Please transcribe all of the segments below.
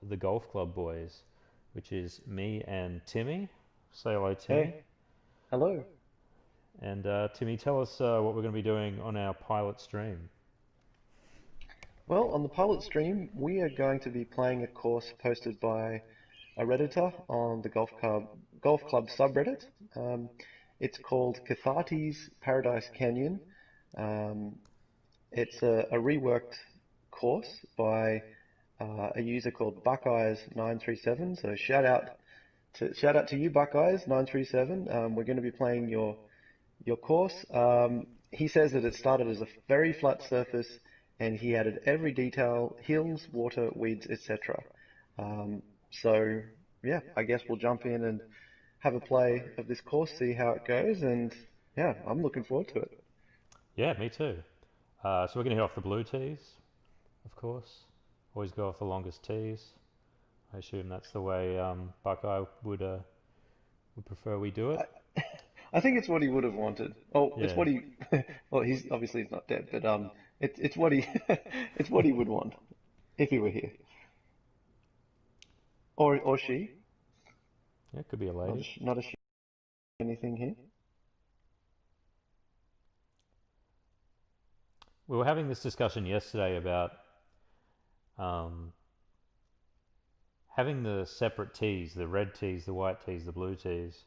the golf club boys, which is me and Timmy. Say hello, Timmy. Hey, hello. And Timmy, tell us what we're going to be doing on our pilot stream. Well, on the pilot stream, we are going to be playing a course posted by a Redditor on the Golf Club subreddit. Um, it's called Cathartes Paradise Canyon. Um, it's a reworked course by a user called buckeyes937. So shout out to you, buckeyes937. We're going to be playing your course. He says that it started as a very flat surface and he added every detail, hills, water, weeds, etc. Um, so, yeah, I guess we'll jump in and have a play of this course, see how it goes, and yeah, I'm looking forward to it. Yeah, me too. So we're going to hit off the blue tees, of course. Always go off the longest tees. I assume that's the way Buckeye would prefer we do it. I think it's what he would have wanted. Oh, it's Yeah. what he, well, he's not dead, but it's what he, it's what he would want if he were here, or she. Yeah, could be a Not a, lady. not a she, anything here. We were having this discussion yesterday about um, having the separate tees, the red tees, the white tees, the blue tees.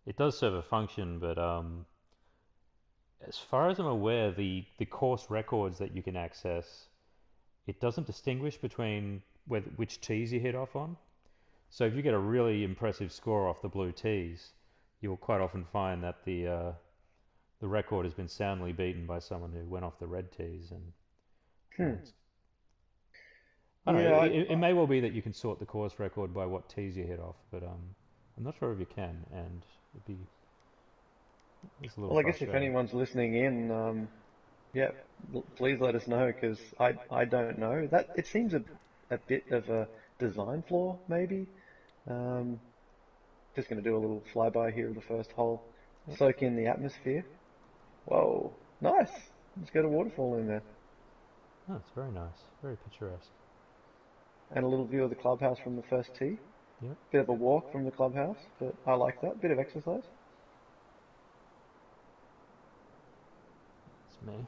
It does serve a function, but as far as I'm aware, the course records that you can access, it doesn't distinguish between which tees you hit off on. So if you get a really impressive score off the blue tees, you'll quite often find that the record has been soundly beaten by someone who went off the red tees, and Hmm. it's, I don't know. Yeah, It may well be that you can sort the course record by what tees you hit off, but I'm not sure if you can, and it's a little well, I guess if frustrating. anyone's listening in, yeah, please let us know because I don't know. That it seems a bit of a design flaw, maybe. Um, just going to do a little flyby here of the first hole, Yep. soak in the atmosphere. Whoa, nice. Let's get a waterfall in there, Oh, it's very nice, very picturesque. and a little view of the clubhouse from the first tee. Yep, Bit of a walk from the clubhouse, but I like that. Bit of exercise. it's me.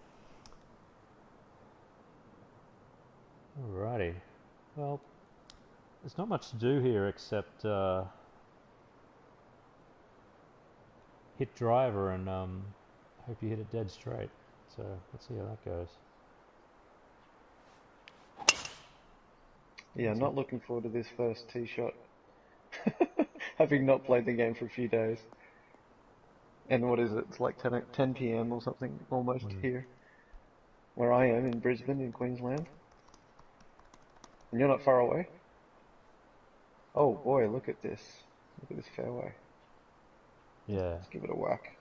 Alrighty. Well, there's not much to do here except hit driver and hope you hit it dead straight. So let's see how that goes. Yeah, That's a, not looking forward to this first tee shot. Having not played the game for a few days. And what is it? It's like 10 p.m. or something almost mm, here, where I am in Brisbane, in Queensland. And you're not far away. Oh boy, look at this. Look at this fairway. yeah. Let's give it a whack.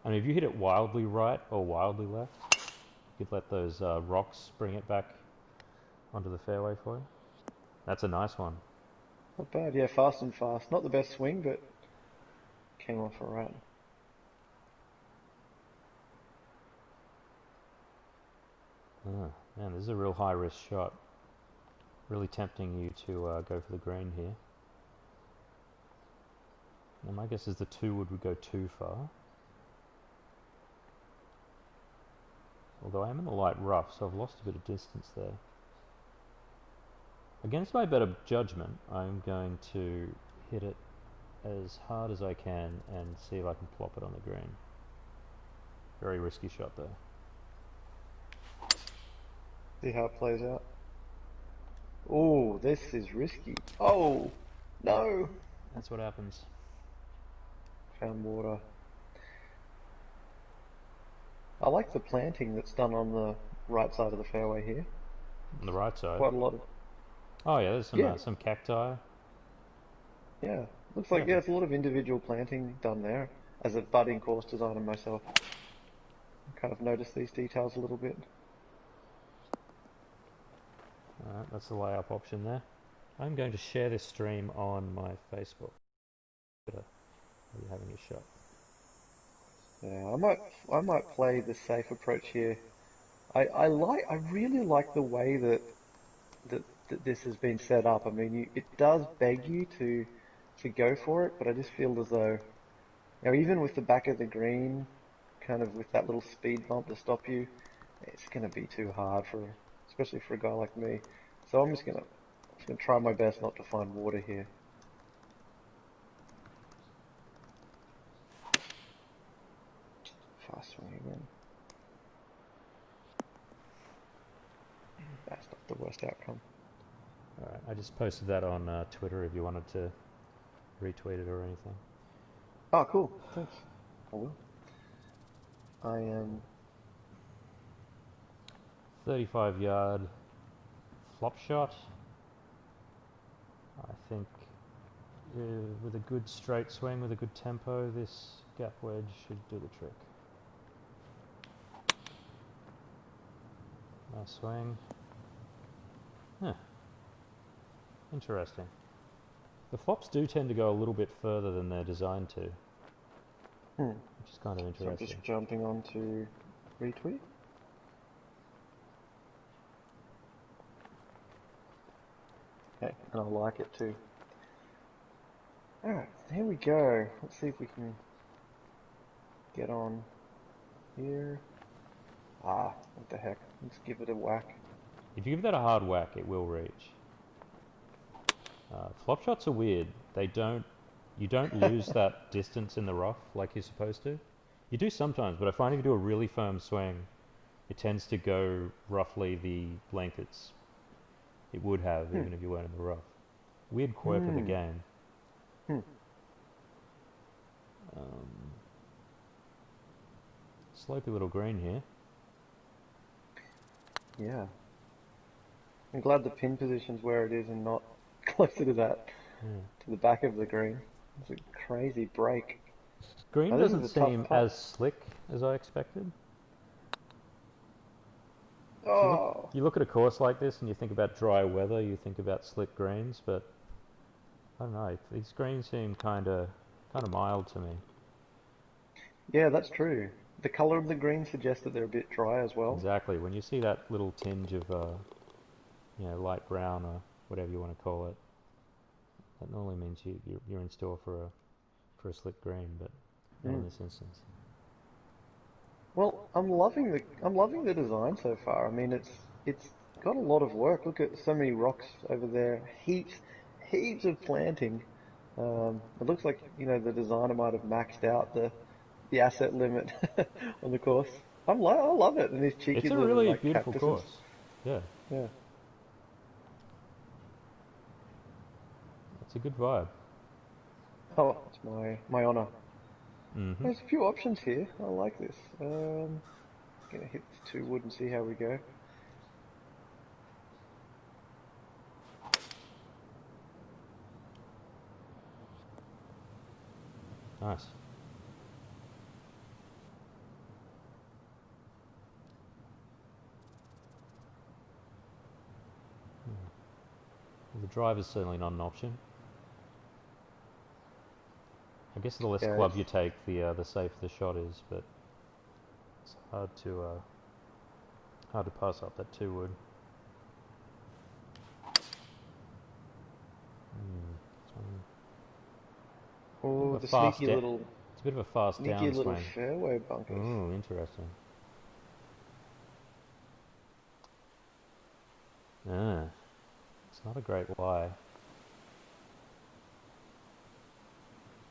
I mean, if you hit it wildly right or wildly left, you could let those rocks bring it back onto the fairway for you. That's a nice one. Not bad. Yeah, fast and fast. Not the best swing, but came off alright. Ah, man, this is a real high risk shot. Really tempting you to go for the green here. And my guess is the 2 wood go too far. Although I am in the light rough, so I've lost a bit of distance there. Against my better judgment, I'm going to hit it as hard as I can and see if I can plop it on the green. Very risky shot though. See how it plays out. Oh, this is risky. Oh, no. That's what happens. Found water. I like the planting that's done on the right side of the fairway here. On the right side. Quite a lot of, Oh yeah, there's yeah, some cacti. yeah. Looks Yeah, like, yeah, it's a lot of individual planting done there. As a budding course designer myself, I kind of noticed these details a little bit. alright, that's the layup option there. I'm going to share this stream on my Facebook. Are you having a shot? Yeah, I might play the safe approach here. I really like the way that that this has been set up. I mean, it does beg you to go for it, but I just feel as though, even with the back of the green, kind of with that little speed bump to stop you, it's going to be too hard especially for a guy like me. So I'm just gonna try my best not to find water here. Fast swing again. That's not the worst outcome. Alright, I just posted that on Twitter if you wanted to retweet it or anything. Oh, cool. Thanks. I will. I am 35-yard flop shot. I think with a good straight swing, with a good tempo, this gap wedge should do the trick. Nice swing. Huh. Interesting. The flops do tend to go a little bit further than they're designed to, which is kind of So I'm interesting. just jumping on to retweet. Okay, and I like it too. Alright, here we go. Let's see if we can get on here. Ah, what the heck. Let's give it a whack. If you give that a hard whack, it will reach. Flop shots are weird. You don't lose that distance in the rough like you're supposed to. You do sometimes, but I find if you do a really firm swing, it tends to go roughly the length it would have even if you weren't in the rough. Weird quirk of the game. Slopey little green here. Yeah. I'm glad the pin position's where it is and not closer to to the back of the green. It's a crazy break. Green Now, this doesn't is a tough seem putt. as slick as I expected. Oh, You look at a course like this and you think about dry weather, you think about slick greens, but I don't know, these greens seem kind of mild to me. yeah, that's true. The color of the green suggests that they're a bit dry as well. Exactly. When you see that little tinge of, light brown or whatever you want to call it, that normally means you're in store for a slick green, but not in this instance. Well, I'm loving the design so far. I mean, it's got a lot of work. Look at so many rocks over there. Heaps of planting. It looks like, the designer might have maxed out the asset limit on the course. I love it. And these cheeky It's a little really like beautiful cactuses. course. Yeah, Yeah. it's a good vibe. Oh, it's my honor. Mm-hmm. There's a few options here. I like this. Gonna hit this 2 wood and see how we go. Nice. The drive is certainly not an option. I guess the less Yeah, club you take, the safer the shot is, but it's hard to pass up that 2 wood. oh, the It's a bit of a fast sneaky little downswing. fairway bunkers. Ooh, interesting. Ah, it's not a great lie.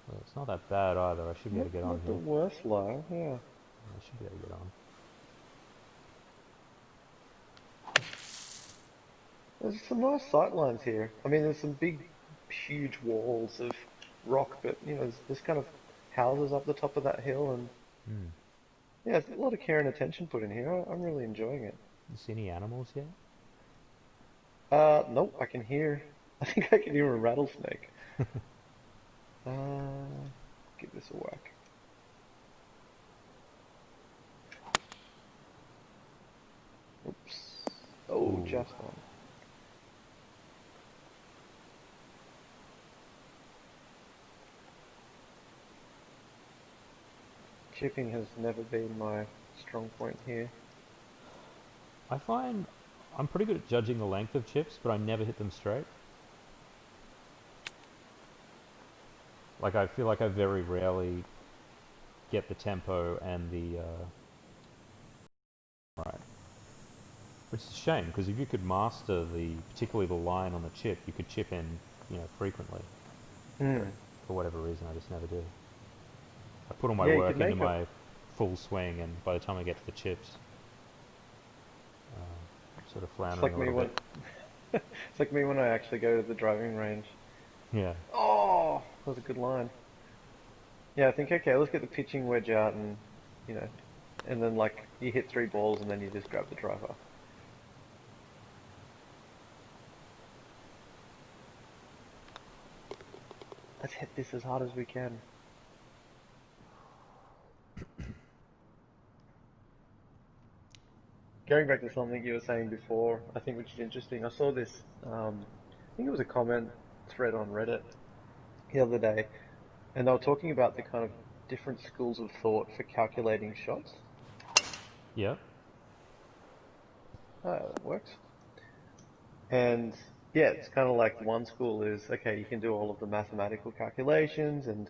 Well, it's not that bad either. I should be able to get on Not the here. worst lie, yeah. I should be able to get on. There's some nice sight lines here. I mean, there's some big, huge walls of rock, but there's kind of houses up the top of that hill, and yeah, there's a lot of care and attention put in here. I'm really enjoying it. You see any animals yet? Nope, I can hear. I think I can hear a rattlesnake. Uh, give this a whack. Oops. Oh, Ooh. just on. Chipping has never been my strong point here. I find I'm pretty good at judging the length of chips, but I never hit them straight. Like I feel like I very rarely get the tempo and the right, which is a shame because if you could master particularly the line on the chip, you could chip in, frequently. But Mm. for whatever reason, I just never do. I put all my Yeah, you could work into make a. my full swing, and by the time I get to the chips, I'm sort of It's floundering like a me little bit. when it's like me when I actually go to the driving range. Yeah, Oh, that was a good line. Yeah, I think okay, let's get the pitching wedge out you know, and then like you hit three balls and then you just grab the driver. Let's hit this as hard as we can. Going back to something you were saying before, I think which is interesting. I saw this. I think it was a comment thread on Reddit the other day, and they were talking about the kind of different schools of thought for calculating shots. yeah, That works. And yeah, it's kind of like one school is okay, you can do all of the mathematical calculations and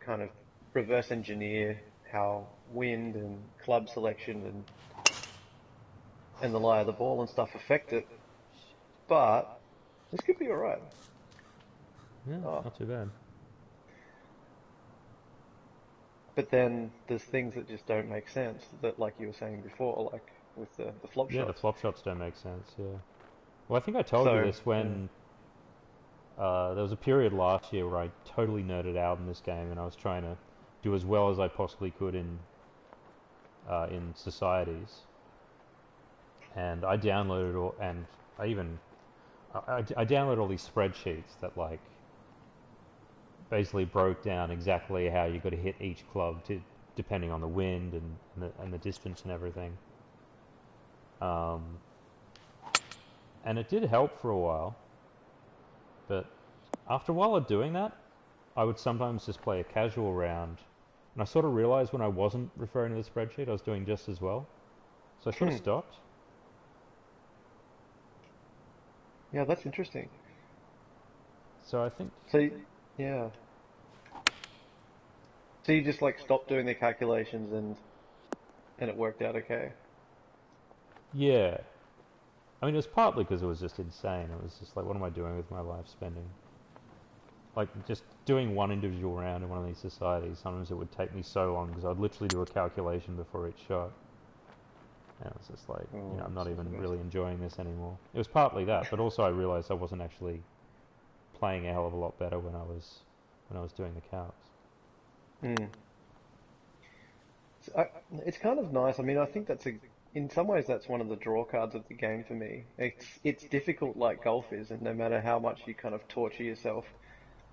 kind of reverse engineer how wind and club selection and the lie of the ball and stuff affect it. But this could be alright. yeah, Oh, not too bad. but then there's things that just don't make sense that, like you were saying before, like with the flop Yeah, the shots. flop shots don't make sense. Yeah. Well, I think I told you So this yeah. when there was a period last year where I totally nerded out in this game, and I was trying to do as well as I possibly could in societies, and I downloaded all, and I even I downloaded all these spreadsheets that like basically broke down exactly how you got to hit each club to depending on the wind and the distance and everything. Um, and it did help for a while, but after a while of doing that, I would sometimes just play a casual round, and I sort of realized when I wasn't referring to the spreadsheet, I was doing just as well. So I sort of Hmm. stopped. Yeah, that's interesting. So I think, So yeah. So you just like stopped doing the calculations and it worked out okay. yeah. I mean, it was partly because it was just insane. It was just like, what am I doing with my life spending? Like, just doing one individual round in one of these societies, sometimes it would take me so long because I'd literally do a calculation before each shot. And it was just like, Oh, I'm it's not not the even best. really enjoying this anymore. It was partly that, but also I realized I wasn't actually playing a hell of a lot better when I was doing the calcs. Hmm. So it's kind of nice. I mean, I think in some ways that's one of the draw cards of the game for me. It's difficult like golf is, and no matter how much you kind of torture yourself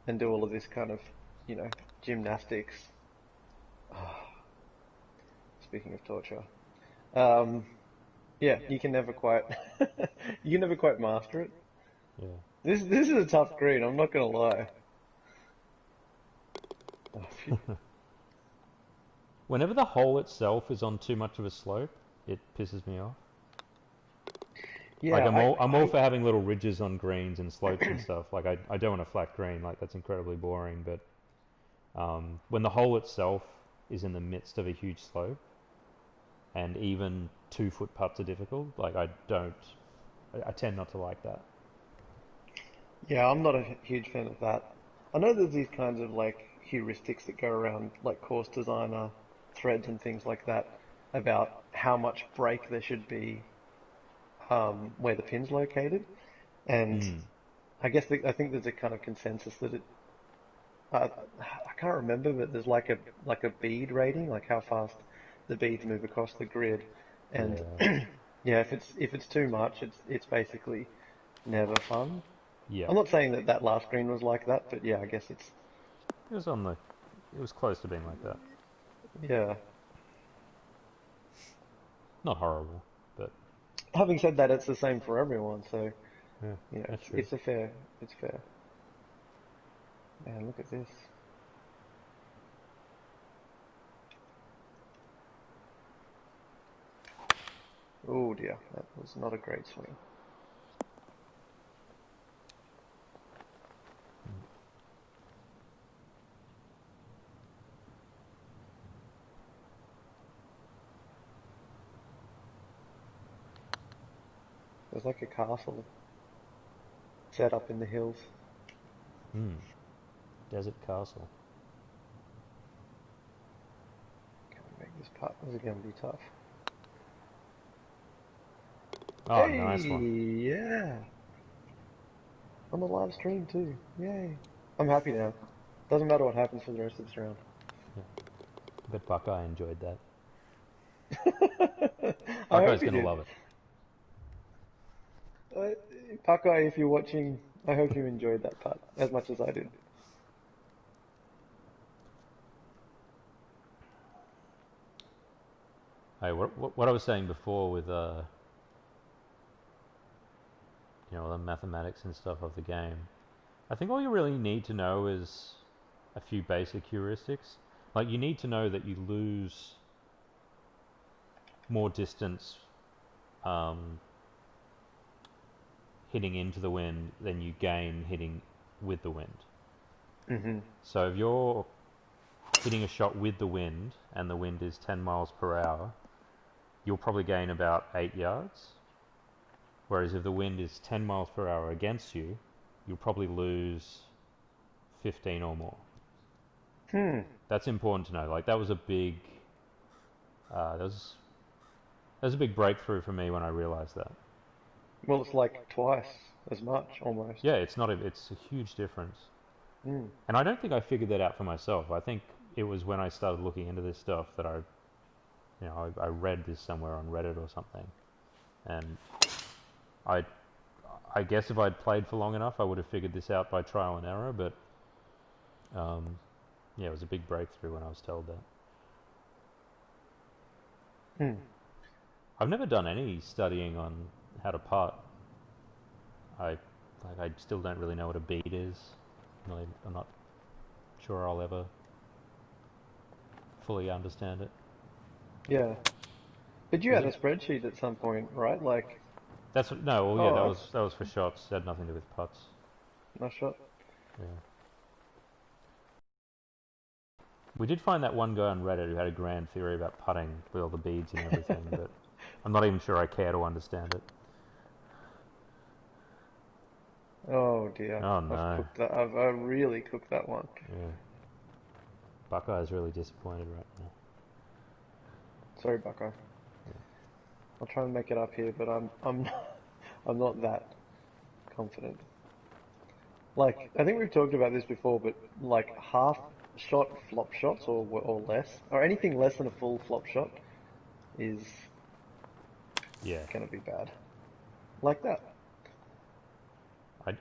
and do all of this kind of, you know, gymnastics. Speaking of torture, um, yeah, you can never quite master it. Yeah. This is a tough green. I'm not gonna lie. Oh, phew. Whenever the hole itself is on too much of a slope, it pisses me off. Like Yeah, I'm all for having little ridges on greens and slopes and stuff. Like I don't want a flat green. Like that's incredibly boring. But when the hole itself is in the midst of a huge slope, and even 2 foot putts are difficult, like I don't. I tend not to like that. yeah, I'm not a huge fan of that. I know there's these kinds of like heuristics that go around like course designer threads and things like that about how much break there should be where the pin's located. And Mm. I think there's a kind of consensus that I can't remember, but there's like a bead rating, like how fast the beads move across the grid. And Yeah. yeah, if it's too much, it's basically never fun. Yeah. I'm not saying that that last green was like that, but yeah, I guess it's It was on the. It was close to being like that. yeah. Not horrible, but Having said that, it's the same for everyone, so yeah, you know, that's true. it's fair. Man, look at this. Oh dear, that was not a great swing. There's like a castle set up in the hills. Hmm. Desert Castle. Can we make this putt? This is going to be tough. Oh, Hey, nice one. yeah. On the live stream too. Yay. I'm happy now. Doesn't matter what happens for the rest of this round. Yeah. I bet Buckeye enjoyed that. I hope Buckeye's you gonna did. love it. Uh, Buckeye, if you're watching, I hope you enjoyed that putt as much as I did. Hey, what I was saying before with the mathematics and stuff of the game. I think all you really need to know is a few basic heuristics. Like you need to know that you lose more distance um, hitting into the wind than you gain hitting with the wind. Hmm. So if you're hitting a shot with the wind and the wind is 10 miles per hour, you'll probably gain about 8 yards. Whereas if the wind is 10 miles per hour against you, you'll probably lose 15 or more. Hmm. That's important to know. Like that was a big, that was a big breakthrough for me when I realized that. Well, it's like twice as much almost. Yeah, it's a huge difference. Hmm. And I don't think I figured that out for myself. I think it was when I started looking into this stuff that I read this somewhere on Reddit or something, and I, I guess if I'd played for long enough, I would have figured this out by trial and error. But yeah, it was a big breakthrough when I was told that. Hmm. I've never done any studying on how to putt. I still don't really know what a bead is. I'm not sure I'll ever fully understand it. Yeah. But you Is had it? a spreadsheet at some point, right? Like, No. Well, yeah, oh, that was for shots. It had nothing to do with putts. nice shot. Yeah. We did find that one guy on Reddit who had a grand theory about putting with all the beads and everything, but I'm not even sure I care to understand it. Oh dear, Oh I've no. cooked that. I really cooked that one. Yeah. Buckeye's really disappointed right now. Sorry, Bucko. I'll try and make it up here, but I'm not that confident. Like, I think we've talked about this before, but like half shot flop shots or less, or anything less than a full flop shot is Yeah. gonna be bad. Like that.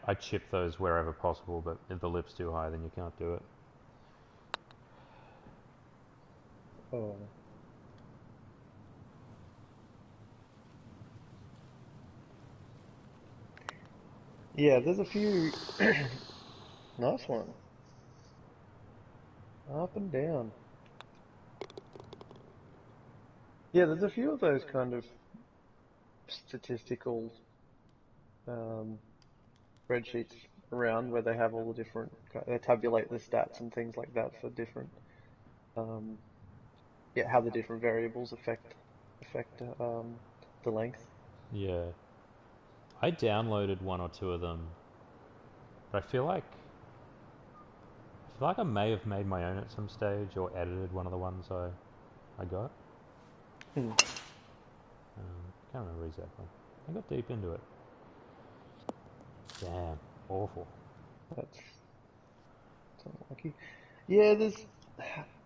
I chip those wherever possible, but if the lip's too high, then you can't do it. Oh. Yeah, there's a few. Nice one. Up and down. Yeah, there's a few of those kind of statistical um, spreadsheets around where they have all the different, they tabulate the stats and things like that for different, um, yeah, how the different variables affect the length. Yeah. I downloaded one or two of them, but I feel like I may have made my own at some stage or edited one of the ones I got. Hmm, Can't remember exactly. I got deep into it. Damn, awful. that's unlucky. Yeah,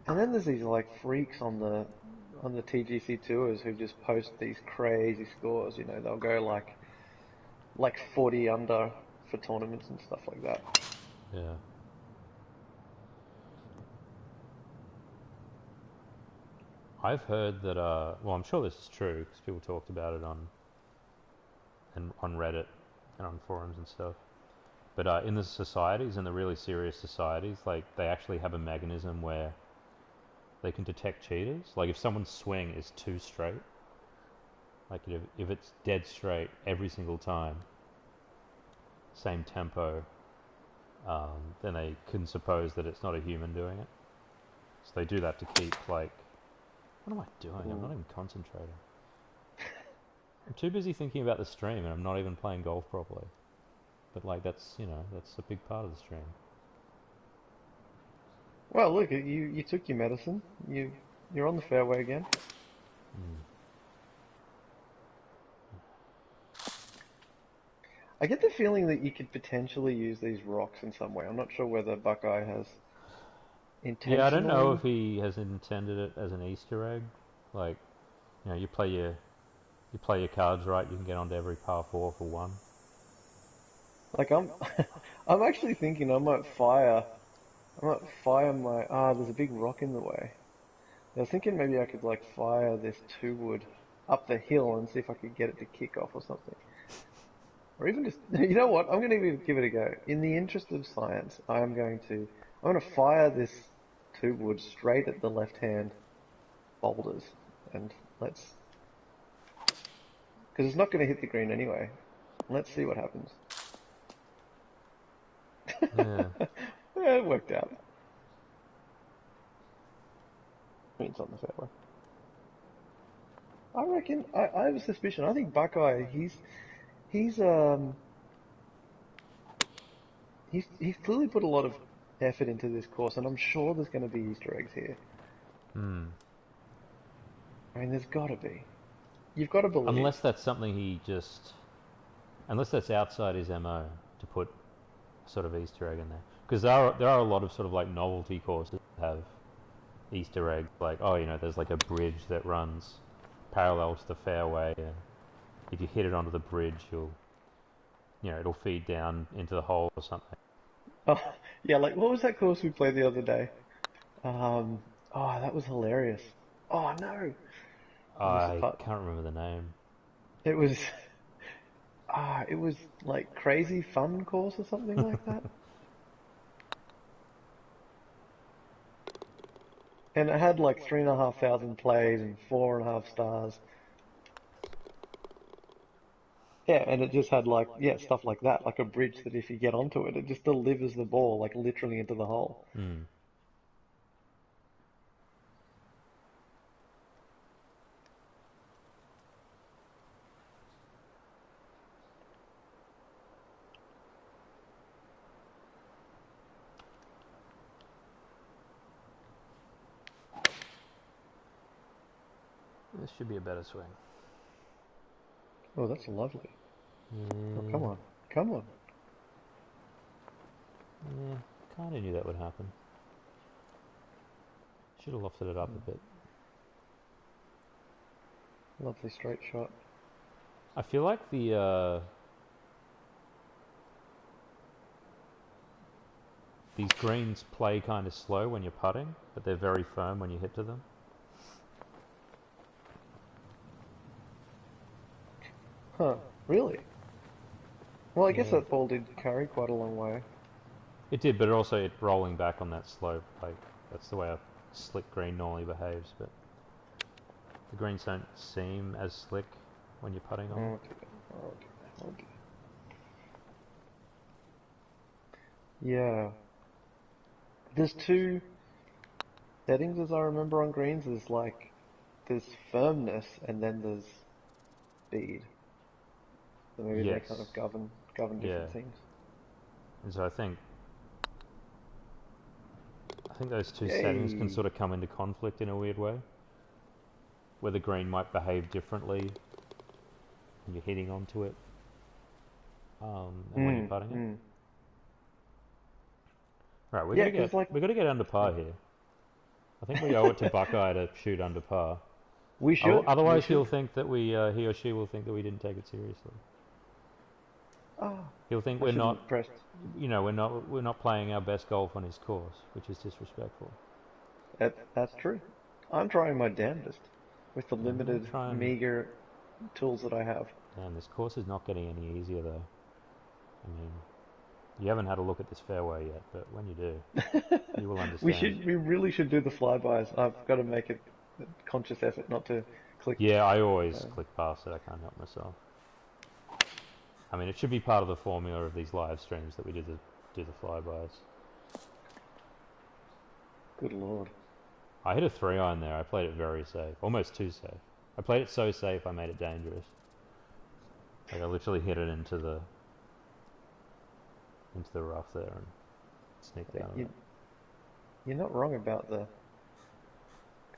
and then there's these like freaks on the TGC tours who just post these crazy scores. You know, they'll go like 40 under for tournaments and stuff like that. Yeah. I've heard that. Well, I'm sure this is true because people talked about it on Reddit and on forums and stuff. But in the societies, in the really serious societies, like they actually have a mechanism where they can detect cheaters. Like if someone's swing is too straight, Like if it's dead straight every single time, same tempo, then they can suppose that it's not a human doing it. So they do that to keep like, what am I doing? I'm not even concentrating. I'm too busy thinking about the stream and I'm not even playing golf properly. But like that's a big part of the stream. Well, look, you took your medicine. You're on the fairway again. Mm. I get the feeling that you could potentially use these rocks in some way. I'm not sure whether Buckeye has Yeah, I don't know intentionally. if he has intended it as an Easter egg. Like, you play your cards right, you can get onto every par four for one. Like I'm actually thinking I might fire my. There's a big rock in the way. I was thinking maybe I could like fire this two wood up the hill and see if I could get it to kick off or something. Or even just, you know what? I'm going to give it a go. In the interest of science, I'm going to fire this two wood straight at the left hand boulders, and because it's not going to hit the green anyway. Let's see what happens. Yeah. Yeah, it worked out. I mean, it's on the fairway. I reckon. I have a suspicion. I think Buckeye. He's um he's clearly put a lot of effort into this course, and I'm sure there's going to be Easter eggs here. Hmm. I mean, there's got to be. You've got to believe. Unless that's something unless that's outside his MO to put sort of Easter egg in there. Because there are a lot of sort of like novelty courses that have Easter eggs, like there's like a bridge that runs parallel to the fairway, and if you hit it onto the bridge, it'll feed down into the hole or something. Oh, yeah, like what was that course we played the other day? That was hilarious. Oh no, I missed the I putt. can't remember the name. It was it was like crazy fun course or something like that. And it had like 3,500 plays and 4.5 stars. Yeah, and it just had like stuff like that, like a bridge that if you get onto it, it just delivers the ball like literally into the hole. Hmm. This should be a better swing. Oh, that's lovely. Oh, come Yeah, on, come on. yeah. Kind of knew that would happen. Should have lofted it up a bit. Lovely straight shot. I feel like these greens play kind of slow when you're putting, but they're very firm when you hit to them. Huh, really? Well, I guess Yeah, that ball did carry quite a long way. it did, but also it rolling back on that slope. Like that's the way a slick green normally behaves. But the greens don't seem as slick when you're putting on them. Oh, dear. Oh, dear. Oh, dear. Yeah. There's two settings, as I remember, on greens. There's firmness and then there's speed. So maybe they kind Yes. of govern Yeah. different things. And so I think those two settings can Yay! sort of come into conflict in a weird way, where the green might behave differently when you're hitting onto it, and when you're Mm, putting it. mm. Right, Yeah, because we got to get under par here. I think we owe it to Buckeye to shoot under par. we Otherwise, should. he or she will think that we didn't take it seriously. Oh, He'll think I shouldn't have pressed. we're not playing our best golf on his course, which is disrespectful. That's true. I'm trying my damnedest with the I'm gonna limited, try and. meager tools that I have. Damn, this course is not getting any easier though. I mean, you haven't had a look at this fairway yet, but when you do, you will understand. We really should do the flybys. I've got to make a conscious effort not to clicked. Yeah, I always So. click past it. I can't help myself. I mean, it should be part of the formula of these live streams that we do the flybys. Good lord. I hit a 3-iron there. I played it very safe, almost too safe. I played it so safe I made it dangerous. Like I literally hit it into the rough there and sneaked out of it. You're not wrong about the.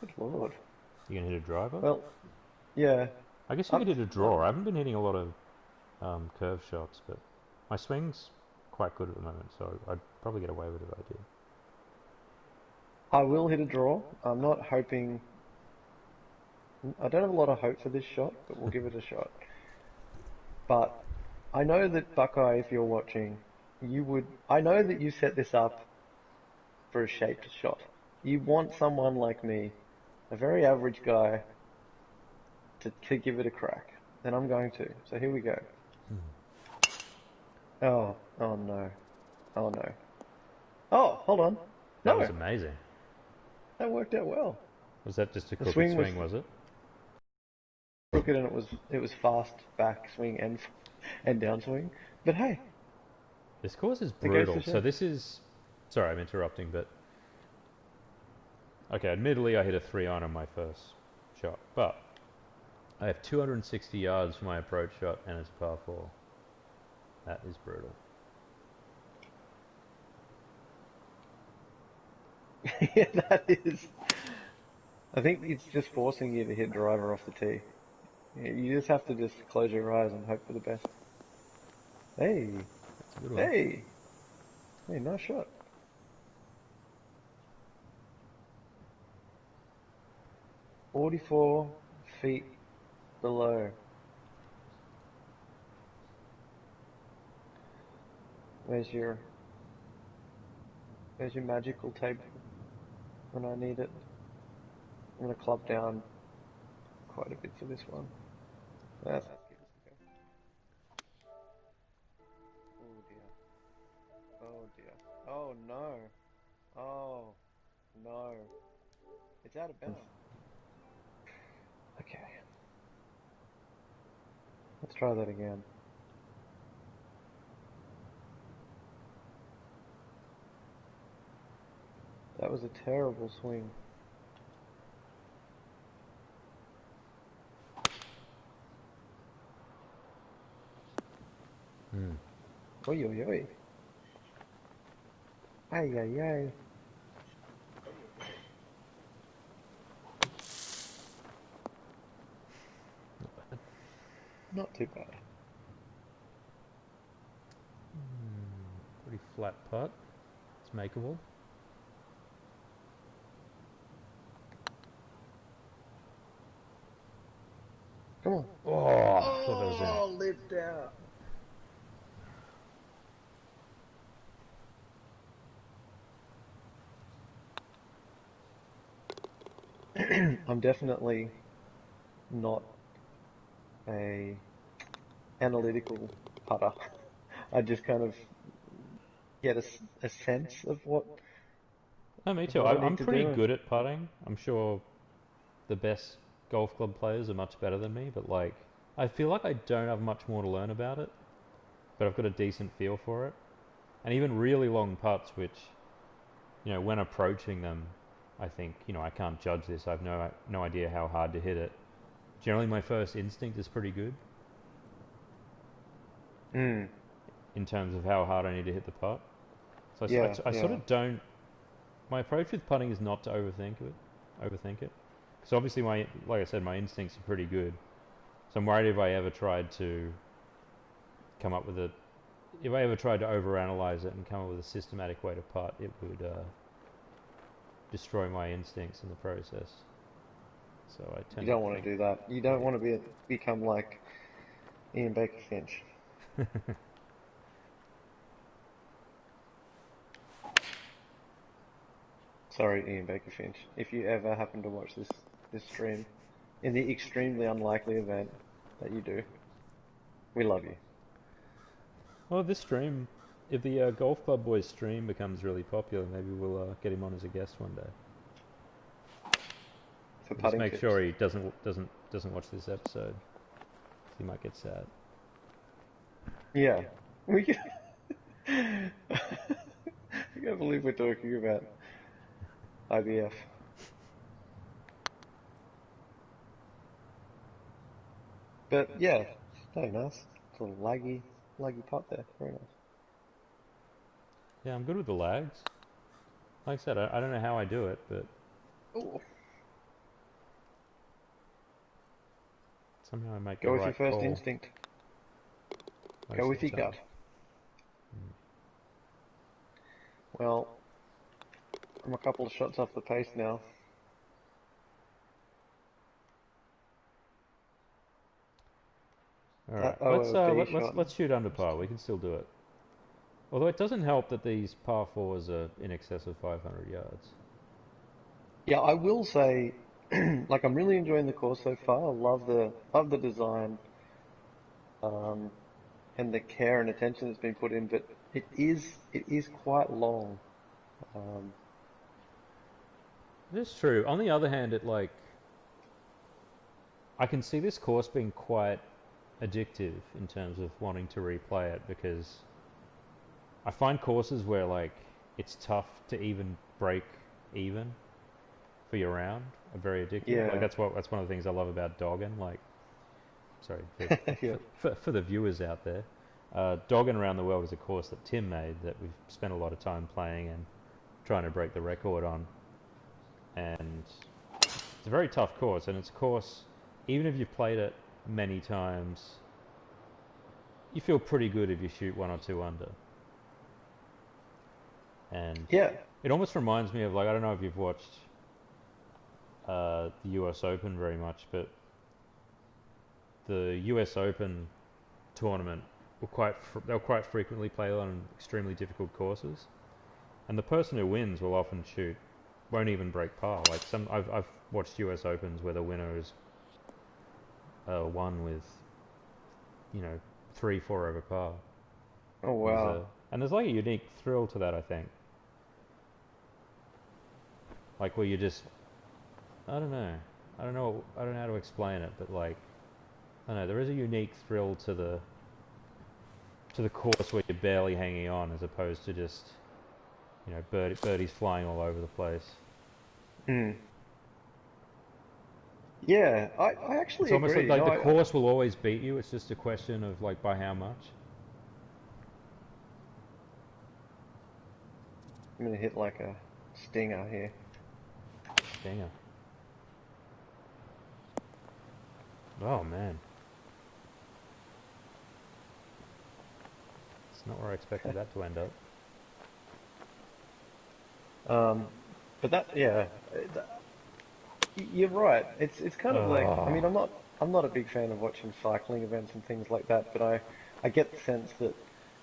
Good lord. You gonna hit a driver? Well, yeah. I guess you could hit a draw. I haven't been hitting a lot of curve shots, but my swing's quite good at the moment, so I'd probably get away with it if I did. I will hit a draw. I'm not hoping. I don't have a lot of hope for this shot, but we'll give it a shot. But I know that Buckeye, if you're watching, you would. I know that you set this up for a shaped shot. You want someone like me, a very average guy, to give it a crack. And I'm going to. So here we go. Oh no. Oh no. Oh, hold on. That No, was amazing. that worked out well. Was that just a The crooked swing swing, was it? crooked and it was fast back swing and downswing. But hey, This course is it goes brutal. to So show. this is... Sorry, I'm interrupting, but... Okay, admittedly I hit a 3-iron on my first shot, but I have 260 yards for my approach shot and it's a par 4. That is brutal. Yeah, that is. I think it's just forcing you to hit driver off the tee. You just have to just close your eyes and hope for the best. Hey, That's a good one. hey, hey, nice shot. $44 feet below. Where's your magical table when I need it? I'm gonna club down quite a bit for this one. Let's give this a go. Oh dear. Oh dear. Oh no. Oh no. It's out of bounds. Okay. Let's try that again. That was a terrible swing. Oi oi oi. Ay ay ay. Not too bad. Pretty flat putt. It's makeable. Come on. Oh, I thought that was Oh, lift out. I'm definitely not a analytical putter. I just kind of get a sense of No, me of too. what I I'm need to pretty do. good at putting. I'm sure the best golf club players are much better than me, but like, I feel like I don't have much more to learn about it, but I've got a decent feel for it. And even really long putts, which, when approaching them, I think, I can't judge this. I have no idea how hard to hit it. Generally, my first instinct is pretty good Mm, in terms of how hard I need to hit the putt. So yeah, I sort yeah. of don't. My approach with putting is not to overthink it. Because obviously, like I said, my instincts are pretty good. So I'm worried if I ever tried to come up with if I ever tried to overanalyze it and come up with a systematic way to putt, it would destroy my instincts in the process. So I You tend don't not to want think. to do that. You don't want to become like Ian Baker Finch. Sorry, Ian Baker Finch. If you ever happen to watch this stream, in the extremely unlikely event that you do, we love you. Well, this stream, if the Golf Club Boys stream becomes really popular, maybe we'll get him on as a guest one day. For Just putting make tips. sure he doesn't doesn't watch this episode. He might get sad. Yeah. We can... I can't believe we're talking about IBF. But yeah, very nice. Sort of laggy pot there. Very nice. Yeah, I'm good with the lags. Like I said, I don't know how I do it, but Ooh. somehow I make the Go with your right first call instinct. most Go of with the your time. gut. Well, I'm a couple of shots off the pace now. All right, That OLB shot. let's shoot under par. We can still do it. Although it doesn't help that these par fours are in excess of 500 yards. Yeah, I will say, like I'm really enjoying the course so far. I love the design, um, and the care and attention that's been put in. But it is quite long. Um, It is true. On the other hand, I can see this course being quite addictive in terms of wanting to replay it, because I find courses where it's tough to even break even for your round are very addictive. Like yeah, that's one of the things I love about dogging. Sorry yeah, for the viewers out there, dogging around the world is a course that Tim made that we've spent a lot of time playing and trying to break the record on, and it's a very tough course, and it's a course, even if you've played it many times, you feel pretty good if you shoot one or two under. And yeah. it almost reminds me of, I don't know if you've watched the US Open very much, but the US Open tournament they'll quite frequently play on extremely difficult courses, and the person who wins will often won't even break par. I've watched US Opens where the winner is won with 3-4 over par. Oh And wow. there's a unique thrill to that, I think. Where you just, I don't know, I don't know how to explain it, but I don't know, there is a unique thrill to the course where you're barely hanging on, as opposed to just birdies flying all over the place. Hmm. Yeah, I It's actually almost agree. like the course will always beat you. It's just a question of by how much. I'm gonna hit like a stinger here. Stinger. Oh man, it's not where I expected that to end up. Um, but yeah, you're right. It's kind of like, I mean, Oh, I'm not a big fan of watching cycling events and things like that, but I get the sense that,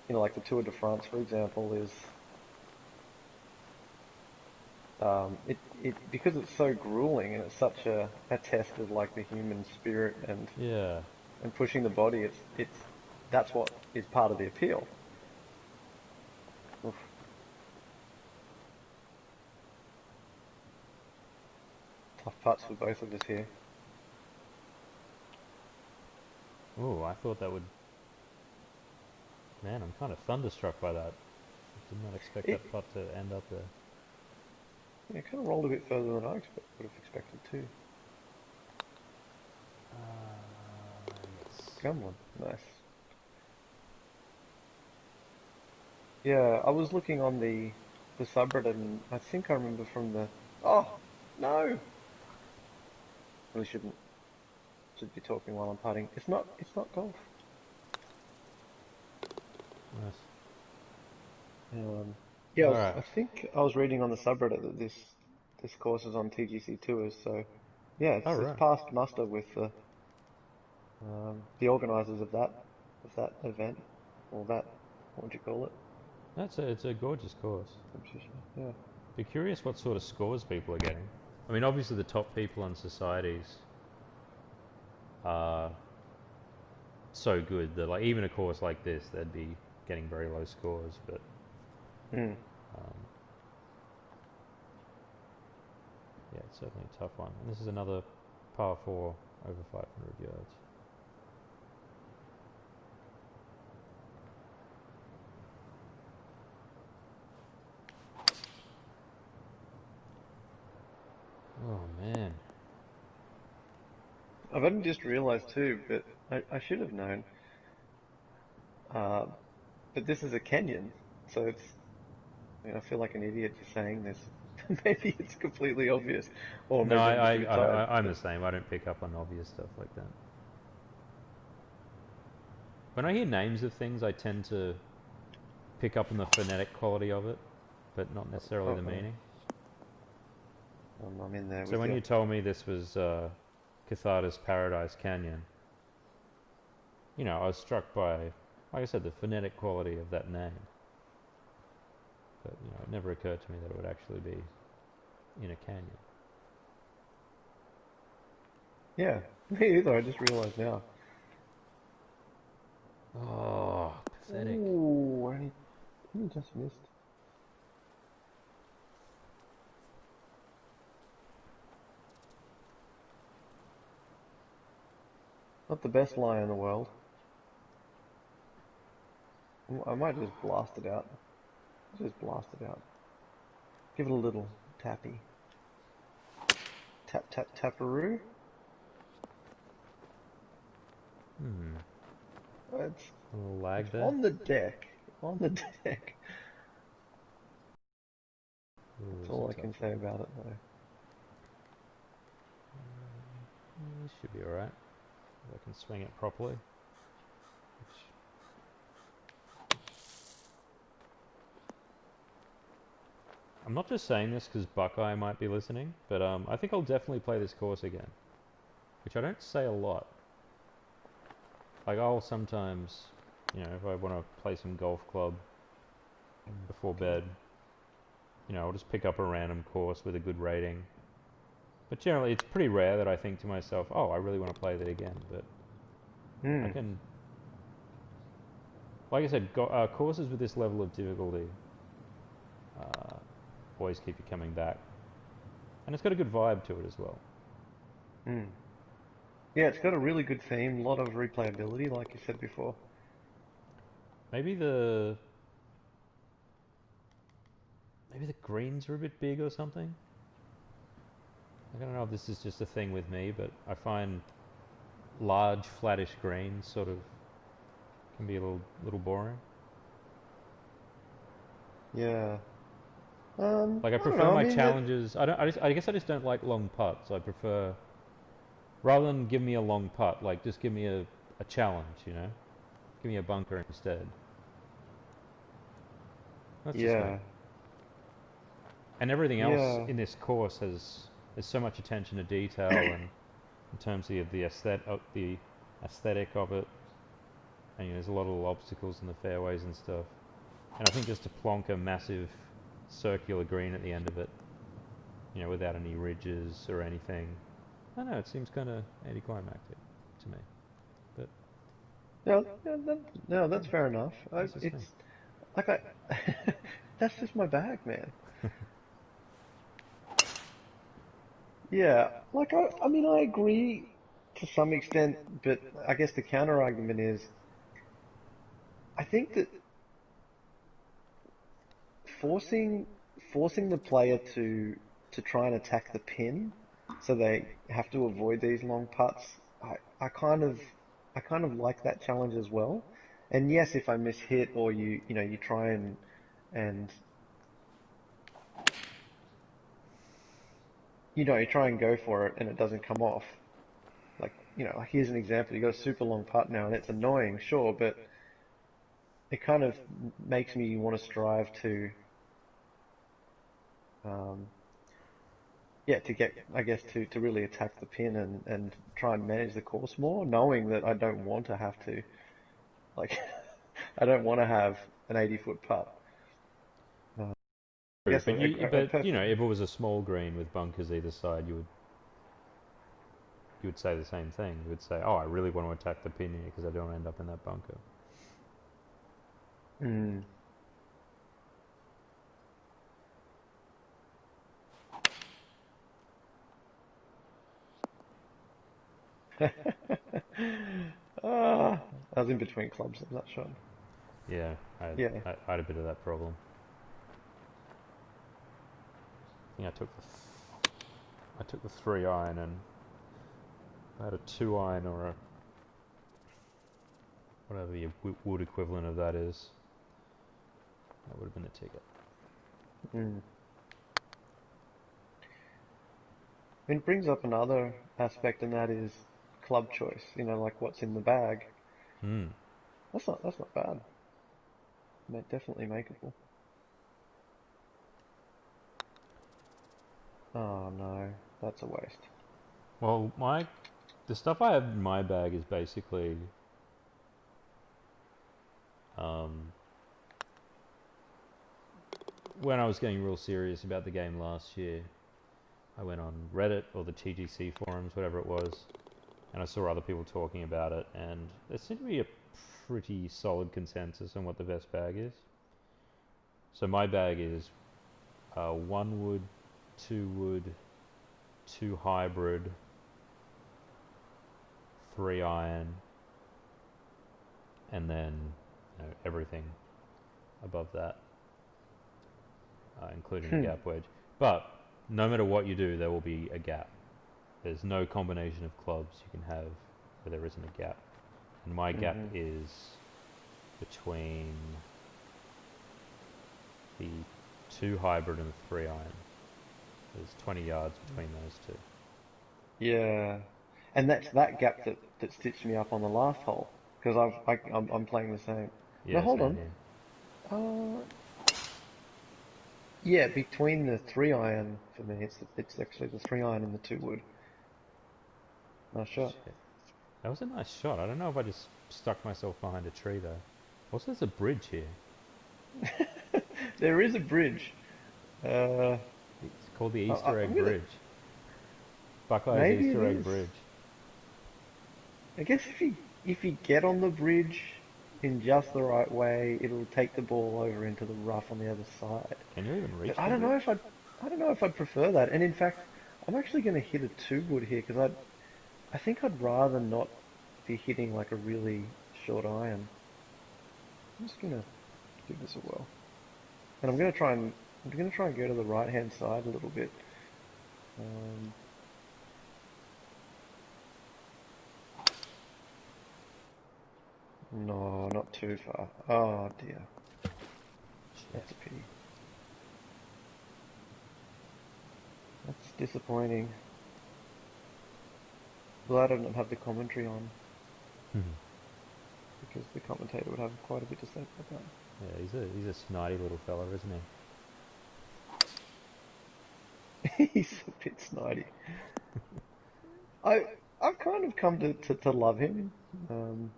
like the Tour de France, for example, is it because it's so grueling and it's such a test of like the human spirit yeah. and pushing the body. It's that's what is part of the appeal. Oof. Tough putts for both of us here. Oh, I thought that would. Man, I'm kind of thunderstruck by that. I did not expect It that putt to end up there. yeah, kind of rolled a bit further than would have expected too. Yes. Come on, nice. Yeah, I was looking on the subreddit, and I think I remember from the oh no, really should be talking while I'm putting. It's not golf. Nice. Yeah, All right. I think I was reading on the subreddit that this course is on TGC Tours, so yeah, All it's right. passed muster with the organisers of that event, or that, what would you call it? It's a gorgeous course. Competition. Yeah. Be curious what sort of scores people are getting. I mean, obviously the top people in societies are so good that even a course like this, they'd be getting very low scores. But Mm. um, yeah, it's certainly a tough one. And this is another par four. over 500 yards. Oh man. I've only just realised too, but I should have known. Uh, but this is a canyon, so it's. I mean, I feel like an idiot just saying this. Maybe it's completely obvious, or No, maybe I'm just a bit tired. I'm the But same. I don't pick up on obvious stuff like that. When I hear names of things, I tend to pick up on the phonetic quality of it, but not necessarily the uh-oh, meaning. I'm in there So with when you. you told me this was Cathartes Paradise Canyon, I was struck by, like I said, the phonetic quality of that name. But it never occurred to me that it would actually be in a canyon. Yeah, me either. I just realised now. Oh, pathetic. Ooh, I only just missed. Not the best lie in the world. I might just blast it out. Just blast it out. Give it a little tappy. Tap tap taparoo. Hmm. It's A little it's lag there. on the deck. On the deck. Ooh, That's it's a all I tough can say one. about it though. This should be alright. If I can swing it properly. Which I'm not just saying this because Buckeye might be listening, but I think I'll definitely play this course again. Which I don't say a lot. Like I'll sometimes, if I want to play some golf club before bed, I'll just pick up a random course with a good rating. But generally, it's pretty rare that I think to myself, "Oh, I really want to play that again." But I Hmm. can, like I said, courses with this level of difficulty uh, always keep you coming back, and it's got a good vibe to it as well. Hmm. Yeah, it's got a really good theme. A lot of replayability, like you said before. Maybe the greens are a bit big or something. I don't know if this is just a thing with me, but I find large, flattish greens sort of can be a little boring. Yeah. Like I I don't prefer know. I my mean, that. challenges. I guess I just don't like long putts. I prefer rather than give me a long putt, like just give me a challenge. Give me a bunker instead. That's just me. Yeah. And everything else Yeah. in this course has so much attention to detail and in terms of the aesthetic of it. And there's a lot of obstacles in the fairways and stuff. And I think just to plonk a massive circular green at the end of it, without any ridges or anything, I don't know, it seems kind of anticlimactic to me. But No, no, no, yeah, that's fair enough. that's just me. It's like I. That's just my bag, man. Yeah, like I mean, I agree to some extent, but I guess the counter argument is, I think that forcing forcing the player to try and attack the pin, so they have to avoid these long putts. I kind of like that challenge as well. And yes, if I miss hit or you try and you try and go for it and it doesn't come off. Like, like here's an example. You got a super long putt now and it's annoying, sure, but it kind of makes me want to strive to, um, yeah, to get, I guess, to really attack the pin and try and manage the course more, knowing that I don't want to have to, like, I don't want to have an 80-foot putt. Uh, I True, guess but a perfect, if it was a small green with bunkers either side, you would say the same thing. You would say, "Oh, I really want to attack the pin here because I don't want to end up in that bunker." mm, Ah, I was in between clubs on that shot. Yeah, Yeah. I had a bit of that problem. I think I took the 3 iron, and I had a 2 iron or a whatever the wood equivalent of that is. That would have been the ticket. Mm. It brings up another aspect, and that is club choice. You know, like what's in the bag. Hmm. That's not bad. Definitely makeable. Oh no, that's a waste. Well, the stuff I have in my bag is basically um, when I was getting real serious about the game last year. I went on Reddit or the TGC forums, whatever it was, and I saw other people talking about it, and there seemed to be a pretty solid consensus on what the best bag is. So my bag is 1 wood, 2 wood, 2 hybrid, 3 iron, and then everything above that, including the Hmm. gap wedge. But no matter what you do, there will be a gap. There's no combination of clubs you can have where there isn't a gap. And my gap Hmm. is between the 2 hybrid and the 3 iron. There's 20 yards between those two. Yeah, and that's that gap that stitched me up on the last hole because I'm playing the same. No, Yeah, hold same on. here. Uh, yeah, between the 3 iron for me, it's actually the 3 iron and the 2 wood. Nice shot. Shit. That was a nice shot. I don't know if I just stuck myself behind a tree though. Also, there's a bridge here. There is a bridge. Uh, It's called the I, Easter I'm Egg gonna. Bridge. Buckeyes Maybe it Easter Egg is. Bridge. I guess if you get on the bridge in just the right way, it'll take the ball over into the rough on the other side. Can you even But reach the bridge? I don't know if I'd prefer that. And in fact, I'm actually going to hit a 2 wood here because I think I'd rather not be hitting like a really short iron. I'm just going to give this a whirl, and I'm going to try and go to the right hand side a little bit. Um, no, not too far. Oh dear, Shit. that's a pity. That's disappointing. Glad I don't have the commentary on because the commentator would have quite a bit to say about Yeah, he's a snotty little fella, isn't that. He's a bit snidey. I I've kind of come to love him. Um,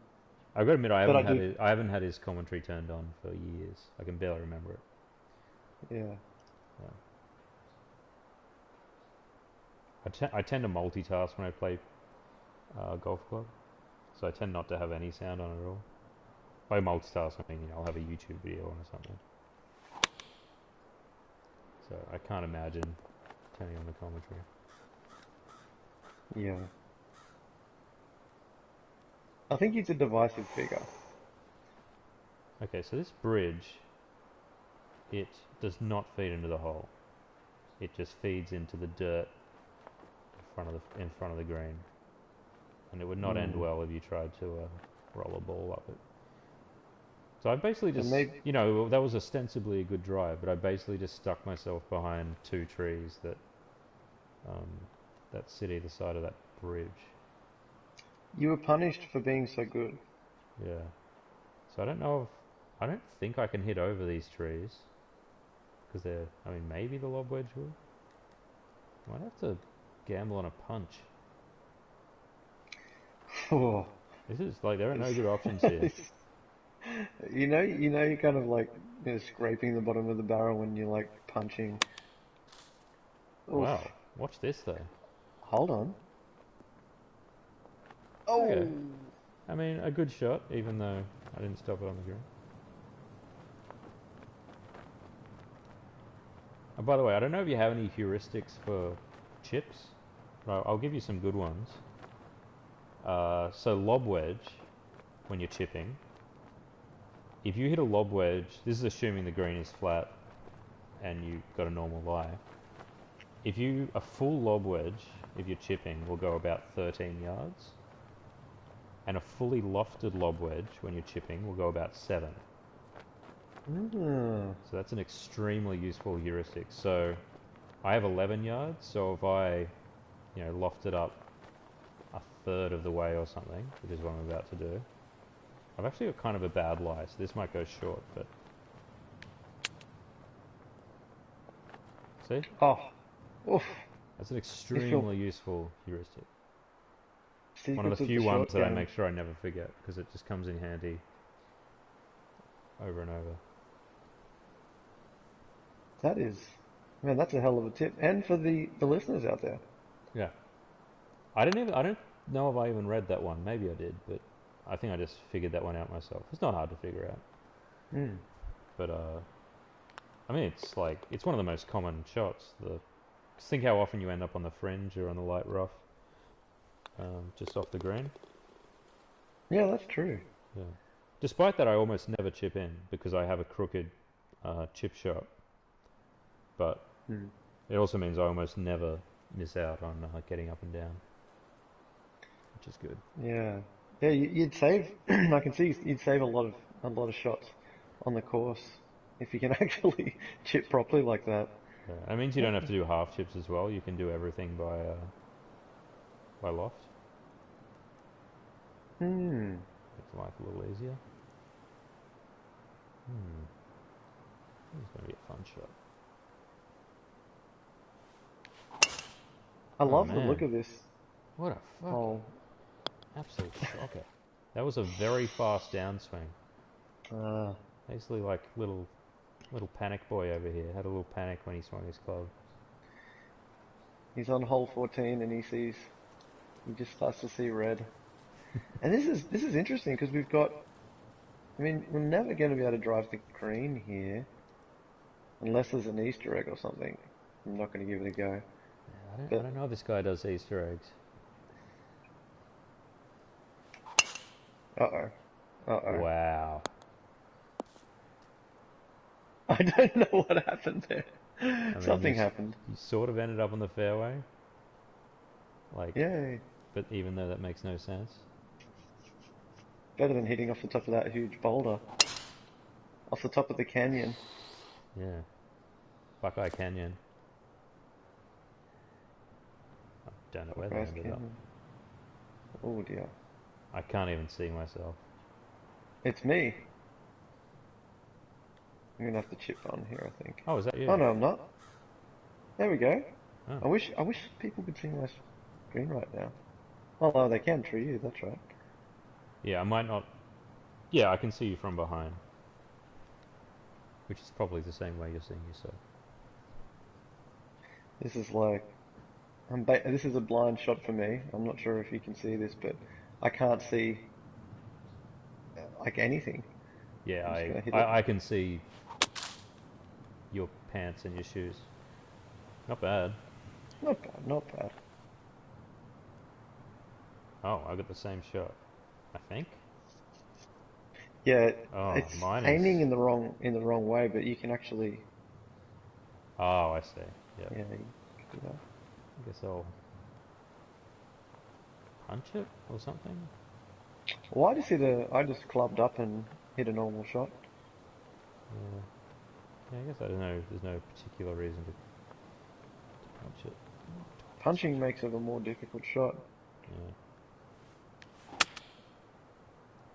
I've got to admit, but I do, I haven't had his commentary turned on for years. I can barely remember it. yeah. Yeah. I tend to multitask when I play golf club, so I tend not to have any sound on at all. By multitask, I mean I'll have a YouTube video on or something. So I can't imagine turning on the commentary. Yeah. I think he's a divisive figure. Okay, so this bridge, it does not feed into the hole. It just feeds into the dirt in front of the green, and it would not end Mm. well if you tried to roll a ball up it. So I basically So just, maybe, that was ostensibly a good drive, but I basically just stuck myself behind 2 trees um, that sit either side of that bridge. you were punished for being so good. Yeah. So I don't think I can hit over these trees because I mean, maybe the lob wedge will. Might have to gamble on a punch. Oh, This is like there are this, no good options here. this, you're kind of like scraping the bottom of the barrel when you're like punching. Wow. Oof. Watch this though. Hold on. Okay. Oh, I mean, a good shot, even though I didn't stop it on the green. And by the way, I don't know if you have any heuristics for chips. I'll give you some good ones. So lob wedge, when you're chipping, if you hit a lob wedge, this is assuming the green is flat and you've got a normal lie. A full lob wedge, if you're chipping, will go about 13 yards. And a fully lofted lob wedge, when you're chipping, will go about 7. Mm. So that's an extremely useful heuristic. So I have 11 yards, so if I, loft it up a third of the way or something, which is what I'm about to do, I've actually got kind of a bad lie, so this might go short, but... See? Oh, oof. That's an extremely useful heuristic. One of Secrets the of few the ones short that I game. make sure I never forget, because it just comes in handy over and over. That is, man, that's a hell of a tip. And for the listeners out there. Yeah. I don't know if I even read that one. Maybe I did, but I think I just figured that one out myself. It's not hard to figure out. Mm. But, I mean, it's one of the most common shots. Just think how often you end up on the fringe or on the light rough, just off the green. Yeah, that's true. Yeah. Despite that, I almost never chip in because I have a crooked chip shot. But it also means I almost never miss out on getting up and down, which is good. Yeah, yeah. You'd save. I can see you'd save a lot of shots on the course if you can actually chip properly like that. Yeah. That means you don't have to do half chips as well. You can do everything by loft. Hmm. Makes life a little easier. It's going to be a fun shot. I Oh love the look man, of this what a fuck! hole. Absolute shocker. That was a very fast downswing. Ah, Basically, like little panic boy over here had a little panic when he swung his club. he's on hole 14 and he just starts to see red. And this is interesting because we've got. I mean, we're never going to be able to drive the green here unless there's an Easter egg or something. I'm not going to give it a go. Yeah, I But don't know if this guy does Easter eggs. uh-oh. Uh-oh. Wow. I don't know what happened there. I mean, Something happened. you sort of ended up on the fairway. Like, Yay. but even though that makes no sense. Better than hitting off the top of that huge boulder. Off the top of the canyon. Yeah. Buckeye Canyon. I don't know where they Buckeyes ended up. Canyon. Oh dear. I can't even see myself. It's me. I'm gonna have to chip on here, I think. Oh, is that you? Oh no, I'm not. There we go. Oh. I wish people could see my screen right now. Oh, no, they can through you, that's right. Yeah, I might not... Yeah, I can see you from behind. Which is probably the same way you're seeing yourself. This is like, this is a blind shot for me. I'm not sure if you can see this, but I can't see like anything. Yeah, I'm just gonna hit it. I can see your pants and your shoes. Not bad. Not bad, not bad. Oh, I got the same shot. I think. Yeah, Oh, it's mine is... aiming in the wrong way, but you can actually, Oh, I see. Yeah. yeah, you can do that. I guess I'll punch it or something. Well, I just clubbed up and hit a normal shot. Yeah. Yeah, I guess I don't know. There's no particular reason to punch it. Punching makes it a more difficult shot. Yeah.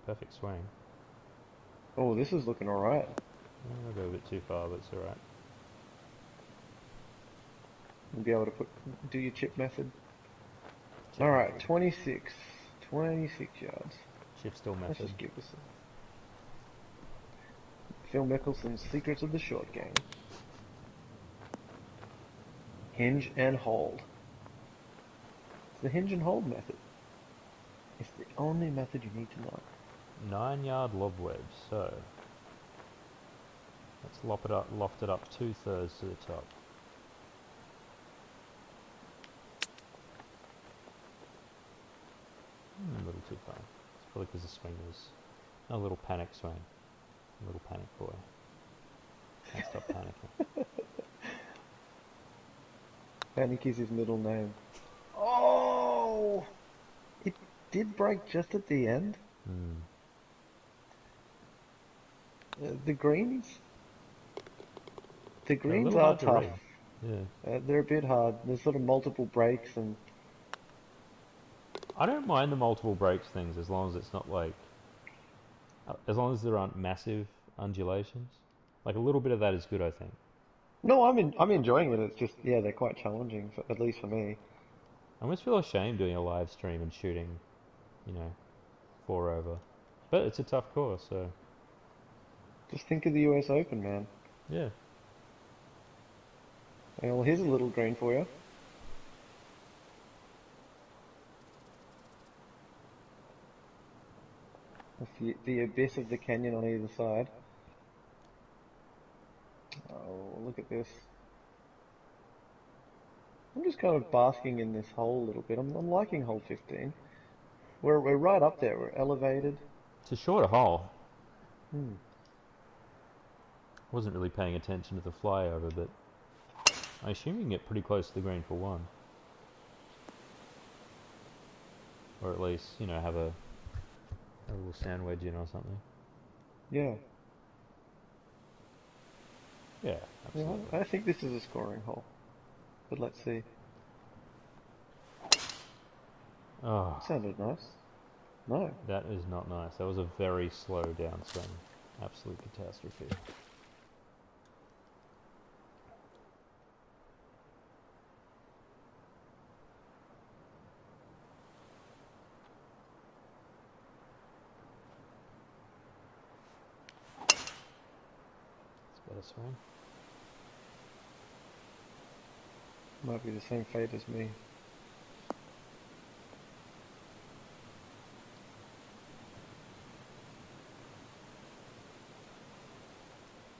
Perfect swing. Oh, this is looking alright. I'll go a bit too far, but it's alright. You'll be able to do your chip method. Chip Alright, method. 26 yards. Chip still Let's method. just give this Phil Mickelson's Secrets of the Short Game. Hinge and hold. It's the hinge and hold method. It's the only method you need to know. 9-yard lob wedge, so let's loft it up 2/3 to the top. too far. It's probably because the swing was a little panic swing. A little panic boy. Can't stop panicking. Panic is his middle name. Oh! It did break just at the end. Hmm. The greens? The They're a greens little are hard to tough. read. Yeah. They're a bit hard. There's sort of multiple breaks and... I don't mind the multiple breaks things as long as it's not like, as long as there aren't massive undulations. Like a little bit of that is good, I think. No, I'm enjoying it. It's just, yeah, they're quite challenging, at least for me. I almost feel ashamed doing a live stream and shooting, you know, 4 over. But it's a tough course, so Just think of the US Open, man. yeah. Well, here's a little green for you. That's the abyss of the canyon on either side. Oh, look at this. I'm just kind of basking in this hole a little bit. I'm liking hole 15. We're right up there. We're elevated. It's a shorter hole. Hmm. Wasn't really paying attention to the flyover, but I assume you can get pretty close to the green for one. Or at least, you know, have a little sand wedge in or something. Yeah. Yeah, Yeah, absolutely. I think this is a scoring hole. But let's see. Oh, Sounded nice. No. that is not nice. That was a very slow downswing. Absolute catastrophe. It's better swing. Might be the same fate as me.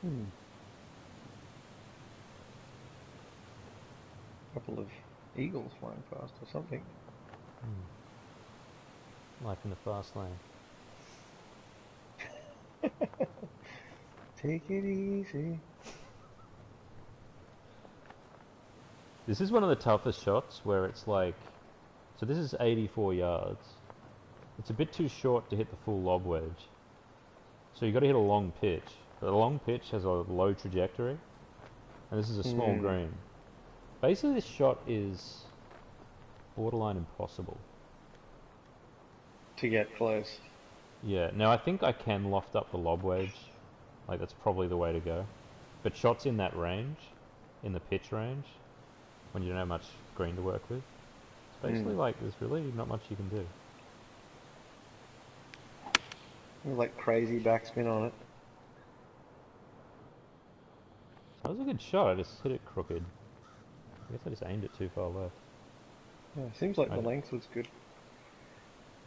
Hmm. Couple of eagles flying past or something. Life in the fast lane. Take it easy. This is one of the toughest shots where it's like, so this is 84 yards. It's a bit too short to hit the full lob wedge. So you got to hit a long pitch. The long pitch has a low trajectory, and this is a small Hmm. green. Basically, this shot is borderline impossible. To get close. Yeah, now I think I can loft up the lob wedge. Like, that's probably the way to go. But shots in that range, in the pitch range, when you don't have much green to work with, it's basically Hmm. like there's really not much you can do. Like crazy backspin on it. That was a good shot, I just hit it crooked. I guess I just aimed it too far left. Yeah, seems like I, the length was good.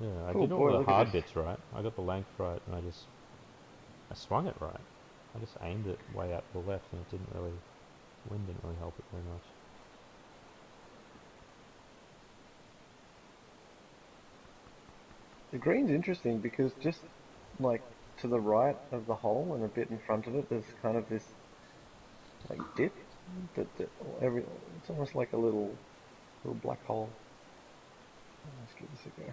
yeah, I Oh did all boy, the look at hard this. bits right. I got the length right, and I swung it right. I just aimed it way out to the left, and it didn't really, wind didn't really help it very much. The green's interesting because just like to the right of the hole and a bit in front of it, there's kind of this like dip that it's almost like a little black hole. Let's give this a go.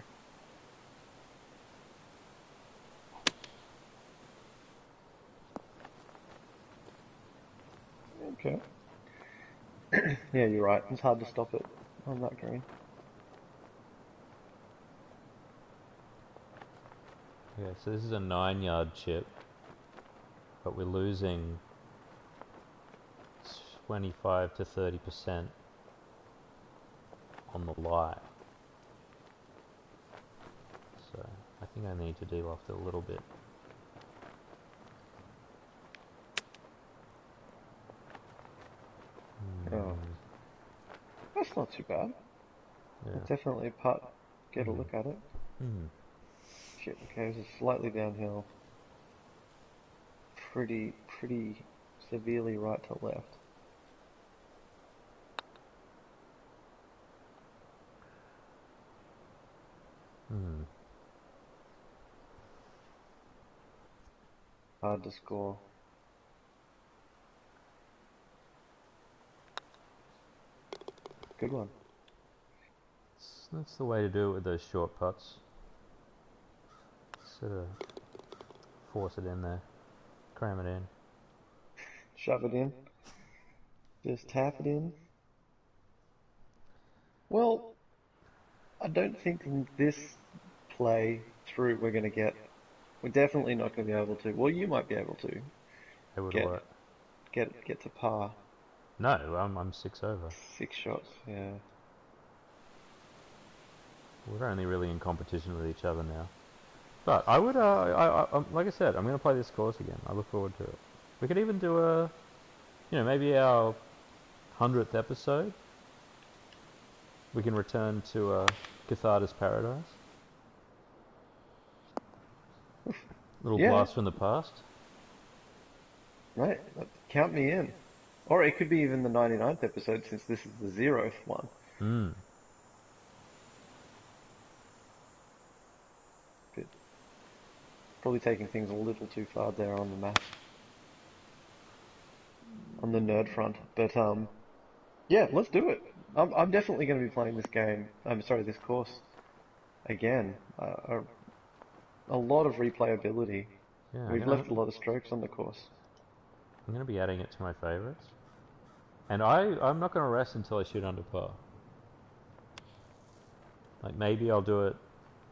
Okay. Yeah, you're right. It's hard to stop it on that green. Yeah, so this is a 9-yard chip, but we're losing 25 to 30% on the lie. So I think I need to de-loft it a little bit. Oh, that's not too bad. Yeah. It's definitely a putt. Get a look at it. Hmm. Shit, okay, this is slightly downhill. Pretty severely right to left. Hmm. Hard to score. Good one. That's the way to do it with those short putts. Sort of force it in there, cram it in. Shove it in. Just tap it in. Well, I don't think in this play through we're going to get. We're definitely not going to be able to. Well, you might be able to Able to get what? get to par. No, I'm 6 over. 6 shots. Yeah. We're only really in competition with each other now. But I would, like I said, I'm going to play this course again. I look forward to it. We could even do maybe our 100th episode. We can return to Cathartes Paradise. Little Yeah. blast from the past. Right. Count me in. Or it could be even the 99th episode since this is the 0th one. Hmm. But probably taking things a little too far there on the math, on the nerd front. But yeah, let's do it. I'm definitely going to be playing this game. I'm sorry, this course again. A lot of replayability. Yeah, We've left a lot of strokes on the course. I'm going to be adding it to my favourites. And I'm not going to rest until I shoot under par. Like, maybe I'll do it.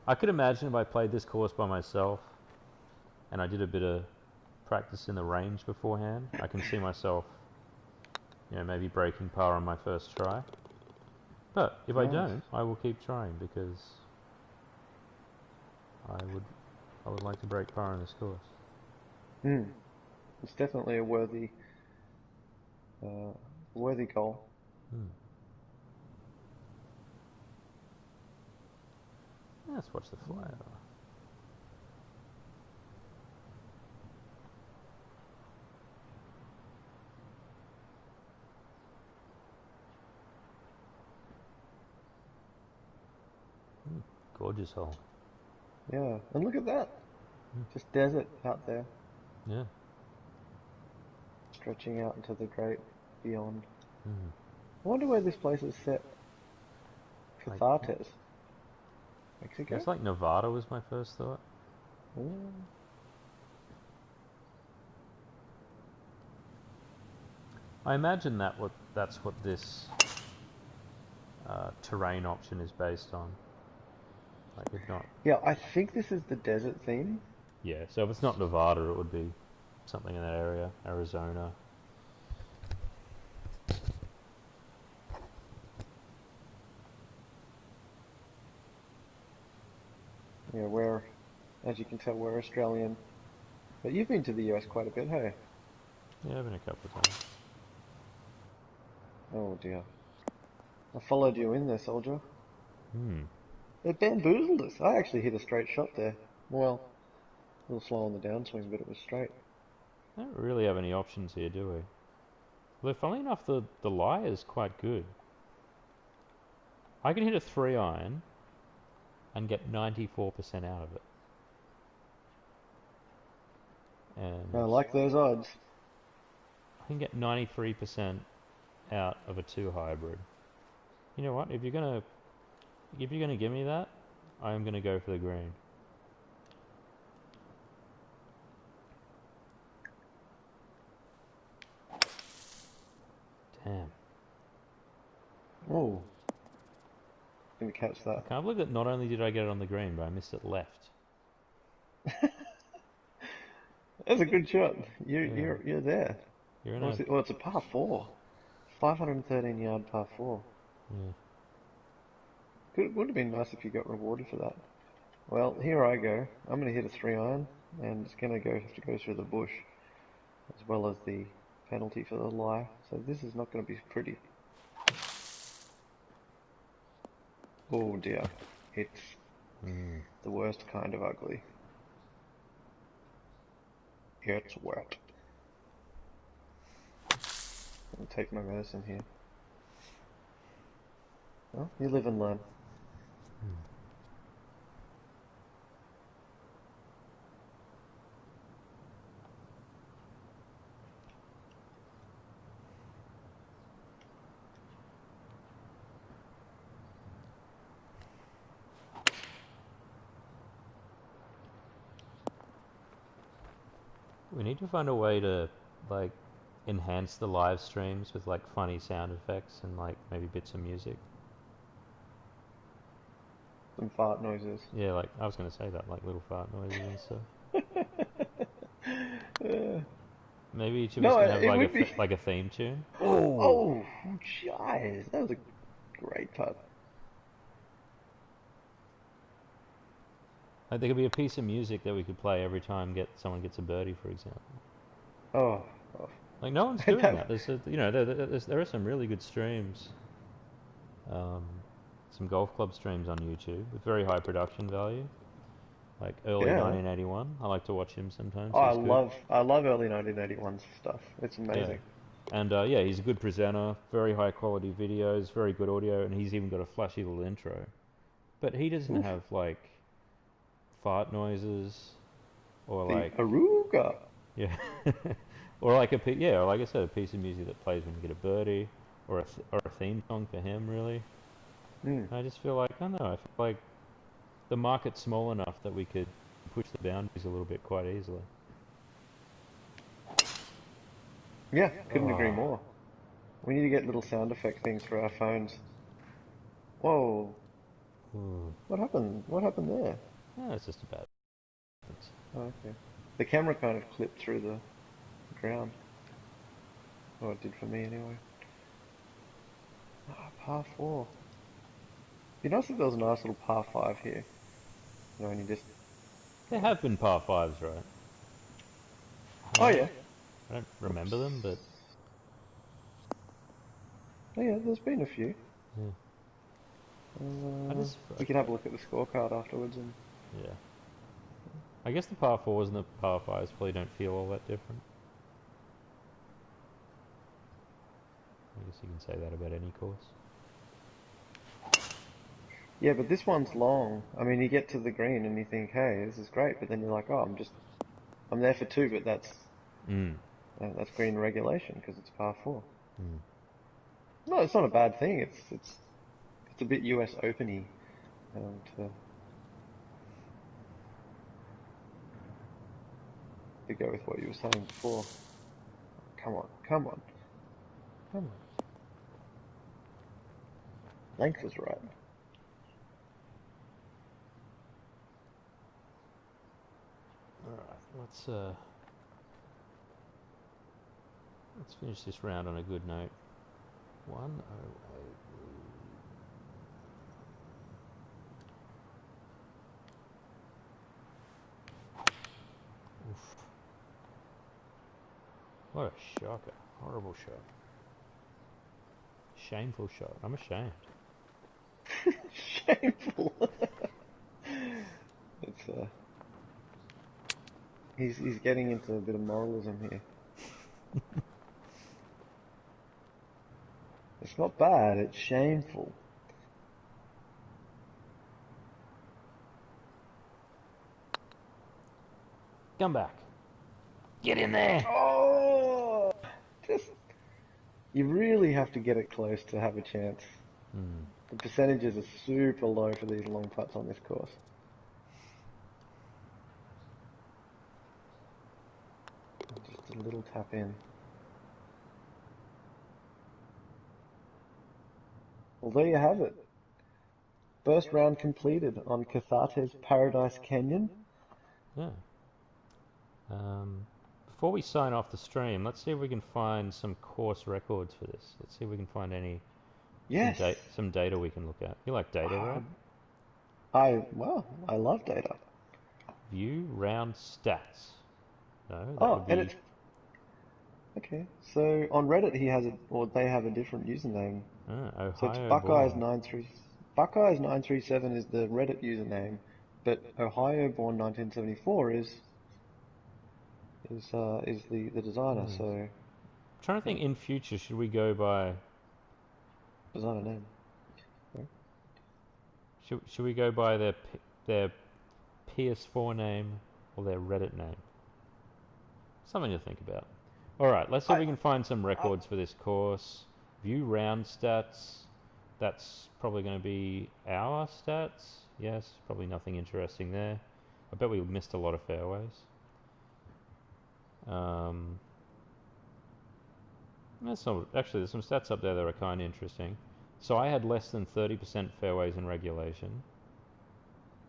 I could imagine if I played this course by myself and I did a bit of practice in the range beforehand, I can see myself, maybe breaking par on my first try. But if I don't, I will keep trying because I would like to break par on this course. It's definitely a worthy goal. Let's watch the flyover. Gorgeous hole. Yeah, and look at that. Just desert out there. Yeah. Stretching out into the great beyond. I wonder where this place is set. Cathartes. Mexico? It's like Nevada was my first thought. I imagine that's what this terrain option is based on. Like, if not... Yeah, I think this is the desert theme. Yeah, so if it's not Nevada, it would be something in that area. Arizona. Yeah, as you can tell, we're Australian. But you've been to the US quite a bit, hey? Yeah, I've been a couple of times. Oh dear. I followed you in there, soldier. Hmm. It bamboozled us. I actually hit a straight shot there. Well, a little slow on the downswing, but it was straight. I don't really have any options here, do we? Although, funnily enough, the lie is quite good. I can hit a 3-iron and get 94% out of it. And I like those odds. I can get 93% out of a 2 hybrid. You know what? If you're gonna give me that, I am gonna go for the green. Damn. Oh. Didn't catch that. I can't believe that not only did I get it on the green, but I missed it left. That's a good shot. You're there. You're in a... Well, it's a par 4. 513 yard par 4. Yeah. Would have been nice if you got rewarded for that. Well, here I go. I'm going to hit a 3-iron, and it's going to have to go through the bush, as well as the penalty for the lie. So this is not going to be pretty. Oh dear, it's the worst kind of ugly. It's wet. I'll take my medicine here. Well, you live and learn. We need to find a way to like enhance the live streams with like funny sound effects and like maybe bits of music. Some fart noises. Yeah, like I was gonna say that, like little fart noises and stuff. Uh, Maybe each of us no, can have it like would be. like a theme tune. Oh, Oh, jeez, that was a great putt. like there could be a piece of music that we could play every time someone gets a birdie, for example. Oh, oh. Like no one's And doing that, that. There are some really good streams, um, some golf club streams on YouTube with very high production value, like early yeah. 1981. I like to watch him sometimes. Oh, He's good. I love early 1981 stuff. It's Yeah, amazing. and yeah, he's a good presenter. Very high quality videos, very good audio, and he's even got a flashy little intro. But he doesn't Oof. have like fart noises or The like Aruga. yeah, or like yeah, or like I said, a piece of music that plays when you get a birdie, or or a theme song for him. Really, Mm. I just feel like I don't know. I feel like the market's small enough that we could push the boundaries a little bit quite easily. Yeah, couldn't agree Oh, more. We need to get little sound effect things for our phones. Whoa, ooh. what happened? What happened there? Yeah, it's just about. Oh, okay. The camera kind of clipped through the ground. Or it did for me anyway. Ah, par four. Be nice if there was a nice little par five here. You know, and you just. There have been par fives, right? Oh I yeah. I don't Whoops. remember them, but Oh yeah, there's been a few. yeah. I just We can have a look at the scorecard afterwards and. yeah. I guess the par fours and the par fives probably don't feel all that different. I guess you can say that about any course. Yeah, but this one's long. I mean, you get to the green and you think, hey, this is great, but then you're like, oh, I'm there for two, but Mm. that's green regulation because it's par four. Mm. No, it's not a bad thing. It's a bit US Open-y to go with what you were saying before. Come on, come on, come on. Length was right. All right, let's finish this round on a good note. 108. Oof. What a shocker. Horrible shot. Shameful shot. I'm ashamed. Shameful. It's he's getting into a bit of moralism here. It's not bad. It's shameful. Come back. Get in there. Oh, just you really have to get it close to have a chance. Mm. The percentages are super low for these long putts on this course. Just a little tap in. Well, there you have it. First round completed on Cathartes Paradise Canyon. Yeah. Before we sign off the stream, let's see if we can find some course records for this. Let's see if we can find Yes. some data we can look at. You like data, right? I love data. View round stats. No, that Oh, would and be it's okay. So on Reddit, they have a different username. So it's Ohio born. buckeyes937 is the Reddit username, but Ohio born 1974 is the designer. Hmm. So Trying to think in future, should we go by designer name. should we go by their PS4 name or their Reddit name? Something to think about. All right, let's see if I, we can find some I records for this course. View round stats. That's probably going to be our stats. Yes, probably nothing interesting there. I bet we missed a lot of fairways. Um, that's not actually. There's some stats up there that are kind of interesting. So I had less than 30% fairways in regulation.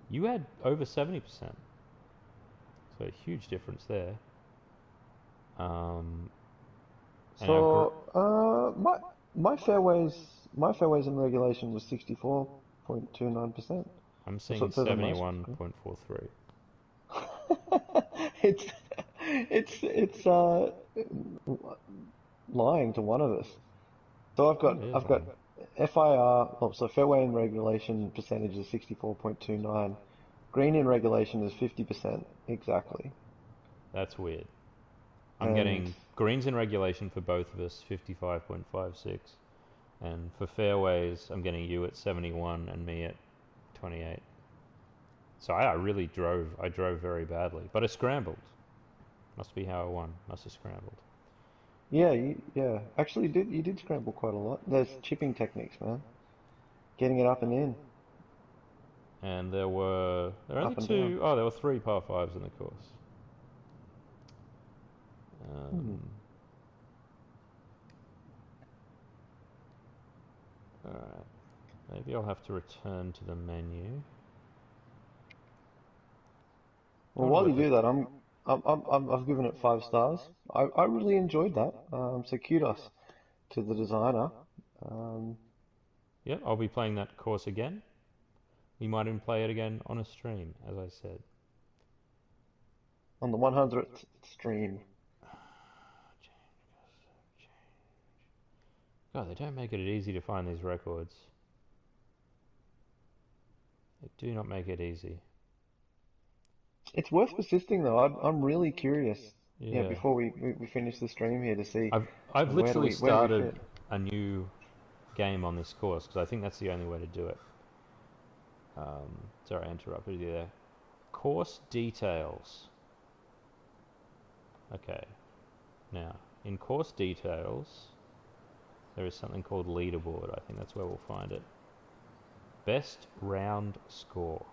You had over 70%. So a huge difference there. Um, and our So, my fairways in regulation was 64.29%. I'm That's seeing what it says on my screen. 71.43. It's it's lying to one of us. So It is I've got lying. FIR. Oh, so fairway in regulation percentage is 64.29. Green in regulation is 50% exactly. That's weird. I'm And getting greens in regulation for both of us, 55.56. And for fairways, I'm getting you at 71 and me at 28. So I really drove. I drove very badly, but I scrambled. Must be how I won. Must have scrambled. yeah, yeah. Actually, you did scramble quite a lot. There's chipping techniques, man. Getting it up and in, And there were only up and down. two. Oh, there were three par fives in the course. Hmm. Um, all right. Maybe I'll have to return to the menu. Well, Don't want to while you let the. do that, I've given it 5 stars. I really enjoyed that. So kudos to the designer. Um, Yeah, I'll be playing that course again. We might even play it again on a stream, as I said. on the 100th stream. God, they don't make it easy to find these records. They do not make it easy. It's worth persisting though. I'm really curious. Yeah, Yeah, before we finish the stream here to see I've literally where do we started fit. a new game on this course because I think that's the only way to do it. Sorry, I interrupted you there. Course details. Okay, now in course details, there is something called Leaderboard. I think that's where we'll find it. Best round score.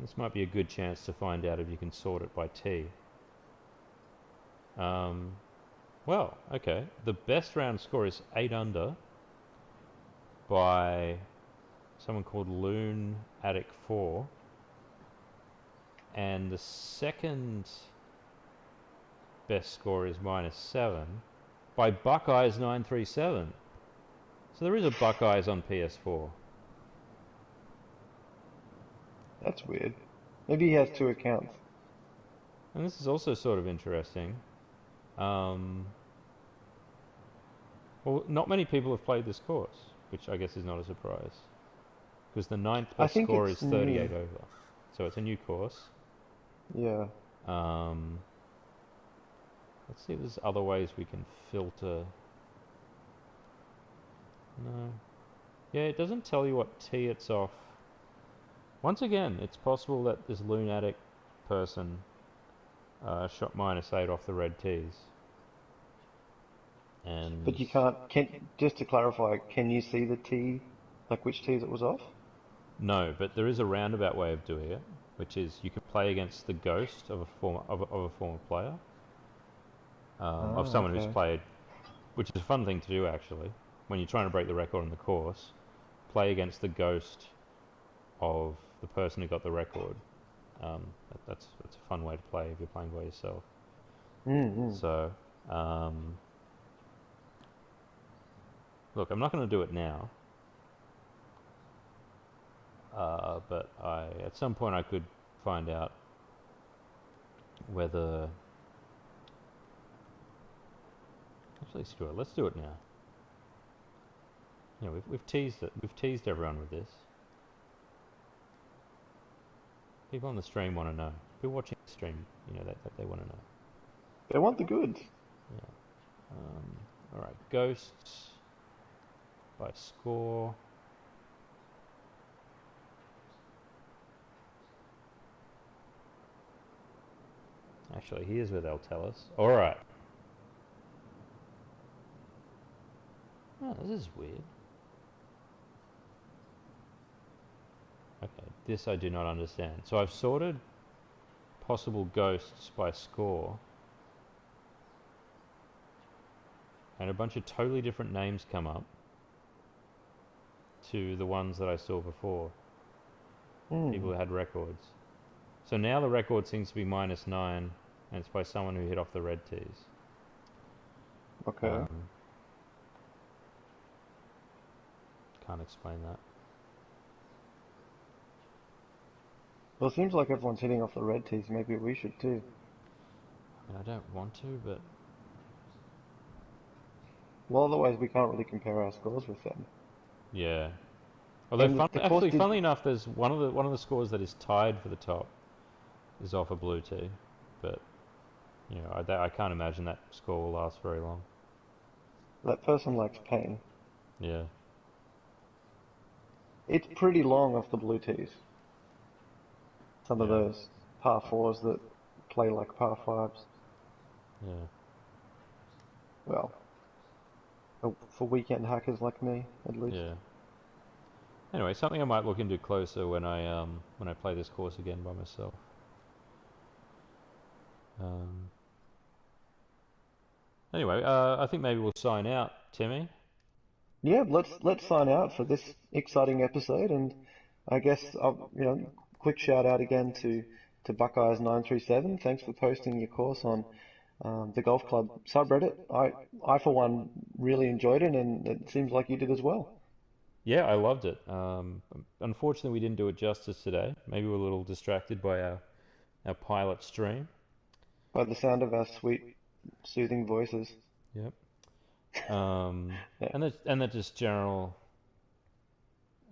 This might be a good chance to find out if you can sort it by T. Um, well, okay. The best round score is 8 under by someone called Loon Attic 4. And the second best score is -7 by buckeyes937. So there is a Buckeyes on PS4. That's weird. Maybe he has two accounts. And this is also sort of interesting. Um, well, not many people have played this course, which I guess is not a surprise. Because the ninth I best think score is it's new. 38 over. So it's a new course. Yeah. Um, let's see if there's other ways we can filter. No. Yeah, it doesn't tell you what tee it's off. Once again, it's possible that this lunatic person shot -8 off the red tees. And But you can't. Can just to clarify, can you see the tee, like which tees it was off? no, but there is a roundabout way of doing it, which is you can play against the ghost of a former player, of Ah, someone who's okay. played, which is a fun thing to do actually. When you're trying to break the record on the course, play against the ghost of the person who got the record. That's a fun way to play if you're playing by yourself. Mm-hmm. So, look, I'm not going to do it now, but at some point I could find out whether. Actually, screw it. Let's do it now. Yeah, we've teased it. We've teased everyone with this. People on the stream want to know. People watching the stream, that they want to know. They want the goods. Yeah. All right, ghosts by score. Actually, here's where they'll tell us. All right. This is weird. Okay, this I do not understand. So I've sorted possible ghosts by score, and a bunch of totally different names come up to the ones that I saw before. People Hmm. who had records. So now the record seems to be -9, and it's by someone who hit off the red tees. Okay. Um, can't explain that. Well, it seems like everyone's hitting off the red tees. Maybe we should too. I mean, I don't want to, but Well, otherwise we can't really compare our scores with them. yeah. I Although, mean, the course actually, did. funnily enough, there's one of the scores that is tied for the top is off a blue tee, but I can't imagine that score will last very long. That person likes pain. Yeah, It's pretty long off the blue tees. Some of yeah, those par fours that play like par fives. yeah, Well, for weekend hackers like me, at least. yeah. Anyway, something I might look into closer when I play this course again by myself. Um, anyway, I think maybe we'll sign out, Timmy. Yeah, let's sign out for this exciting episode, and I guess quick shout out again to buckeyes937. Thanks for posting your course on the golf club subreddit. I for one really enjoyed it, and it seems like you did as well. Yeah, I loved it. Unfortunately, we didn't do it justice today. Maybe we're a little distracted by our pilot stream. By the sound of our sweet, soothing voices. Yep. Yeah, And that just general.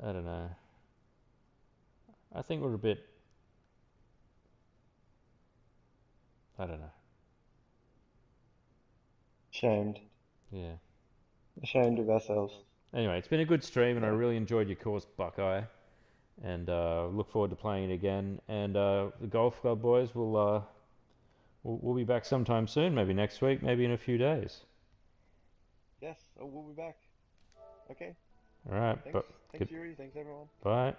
I don't know. I think we're a bit. I don't know. ashamed, Yeah. ashamed of ourselves. Anyway, it's been a good stream, and I Yeah. really enjoyed your course, Buckeye. And look forward to playing it again. And the golf club boys we'll be back sometime soon. Maybe next week. Maybe in a few days. Yes, we'll be back. Okay. All right. Thanks. But Thanks, good. Yuri. Thanks, everyone. Bye.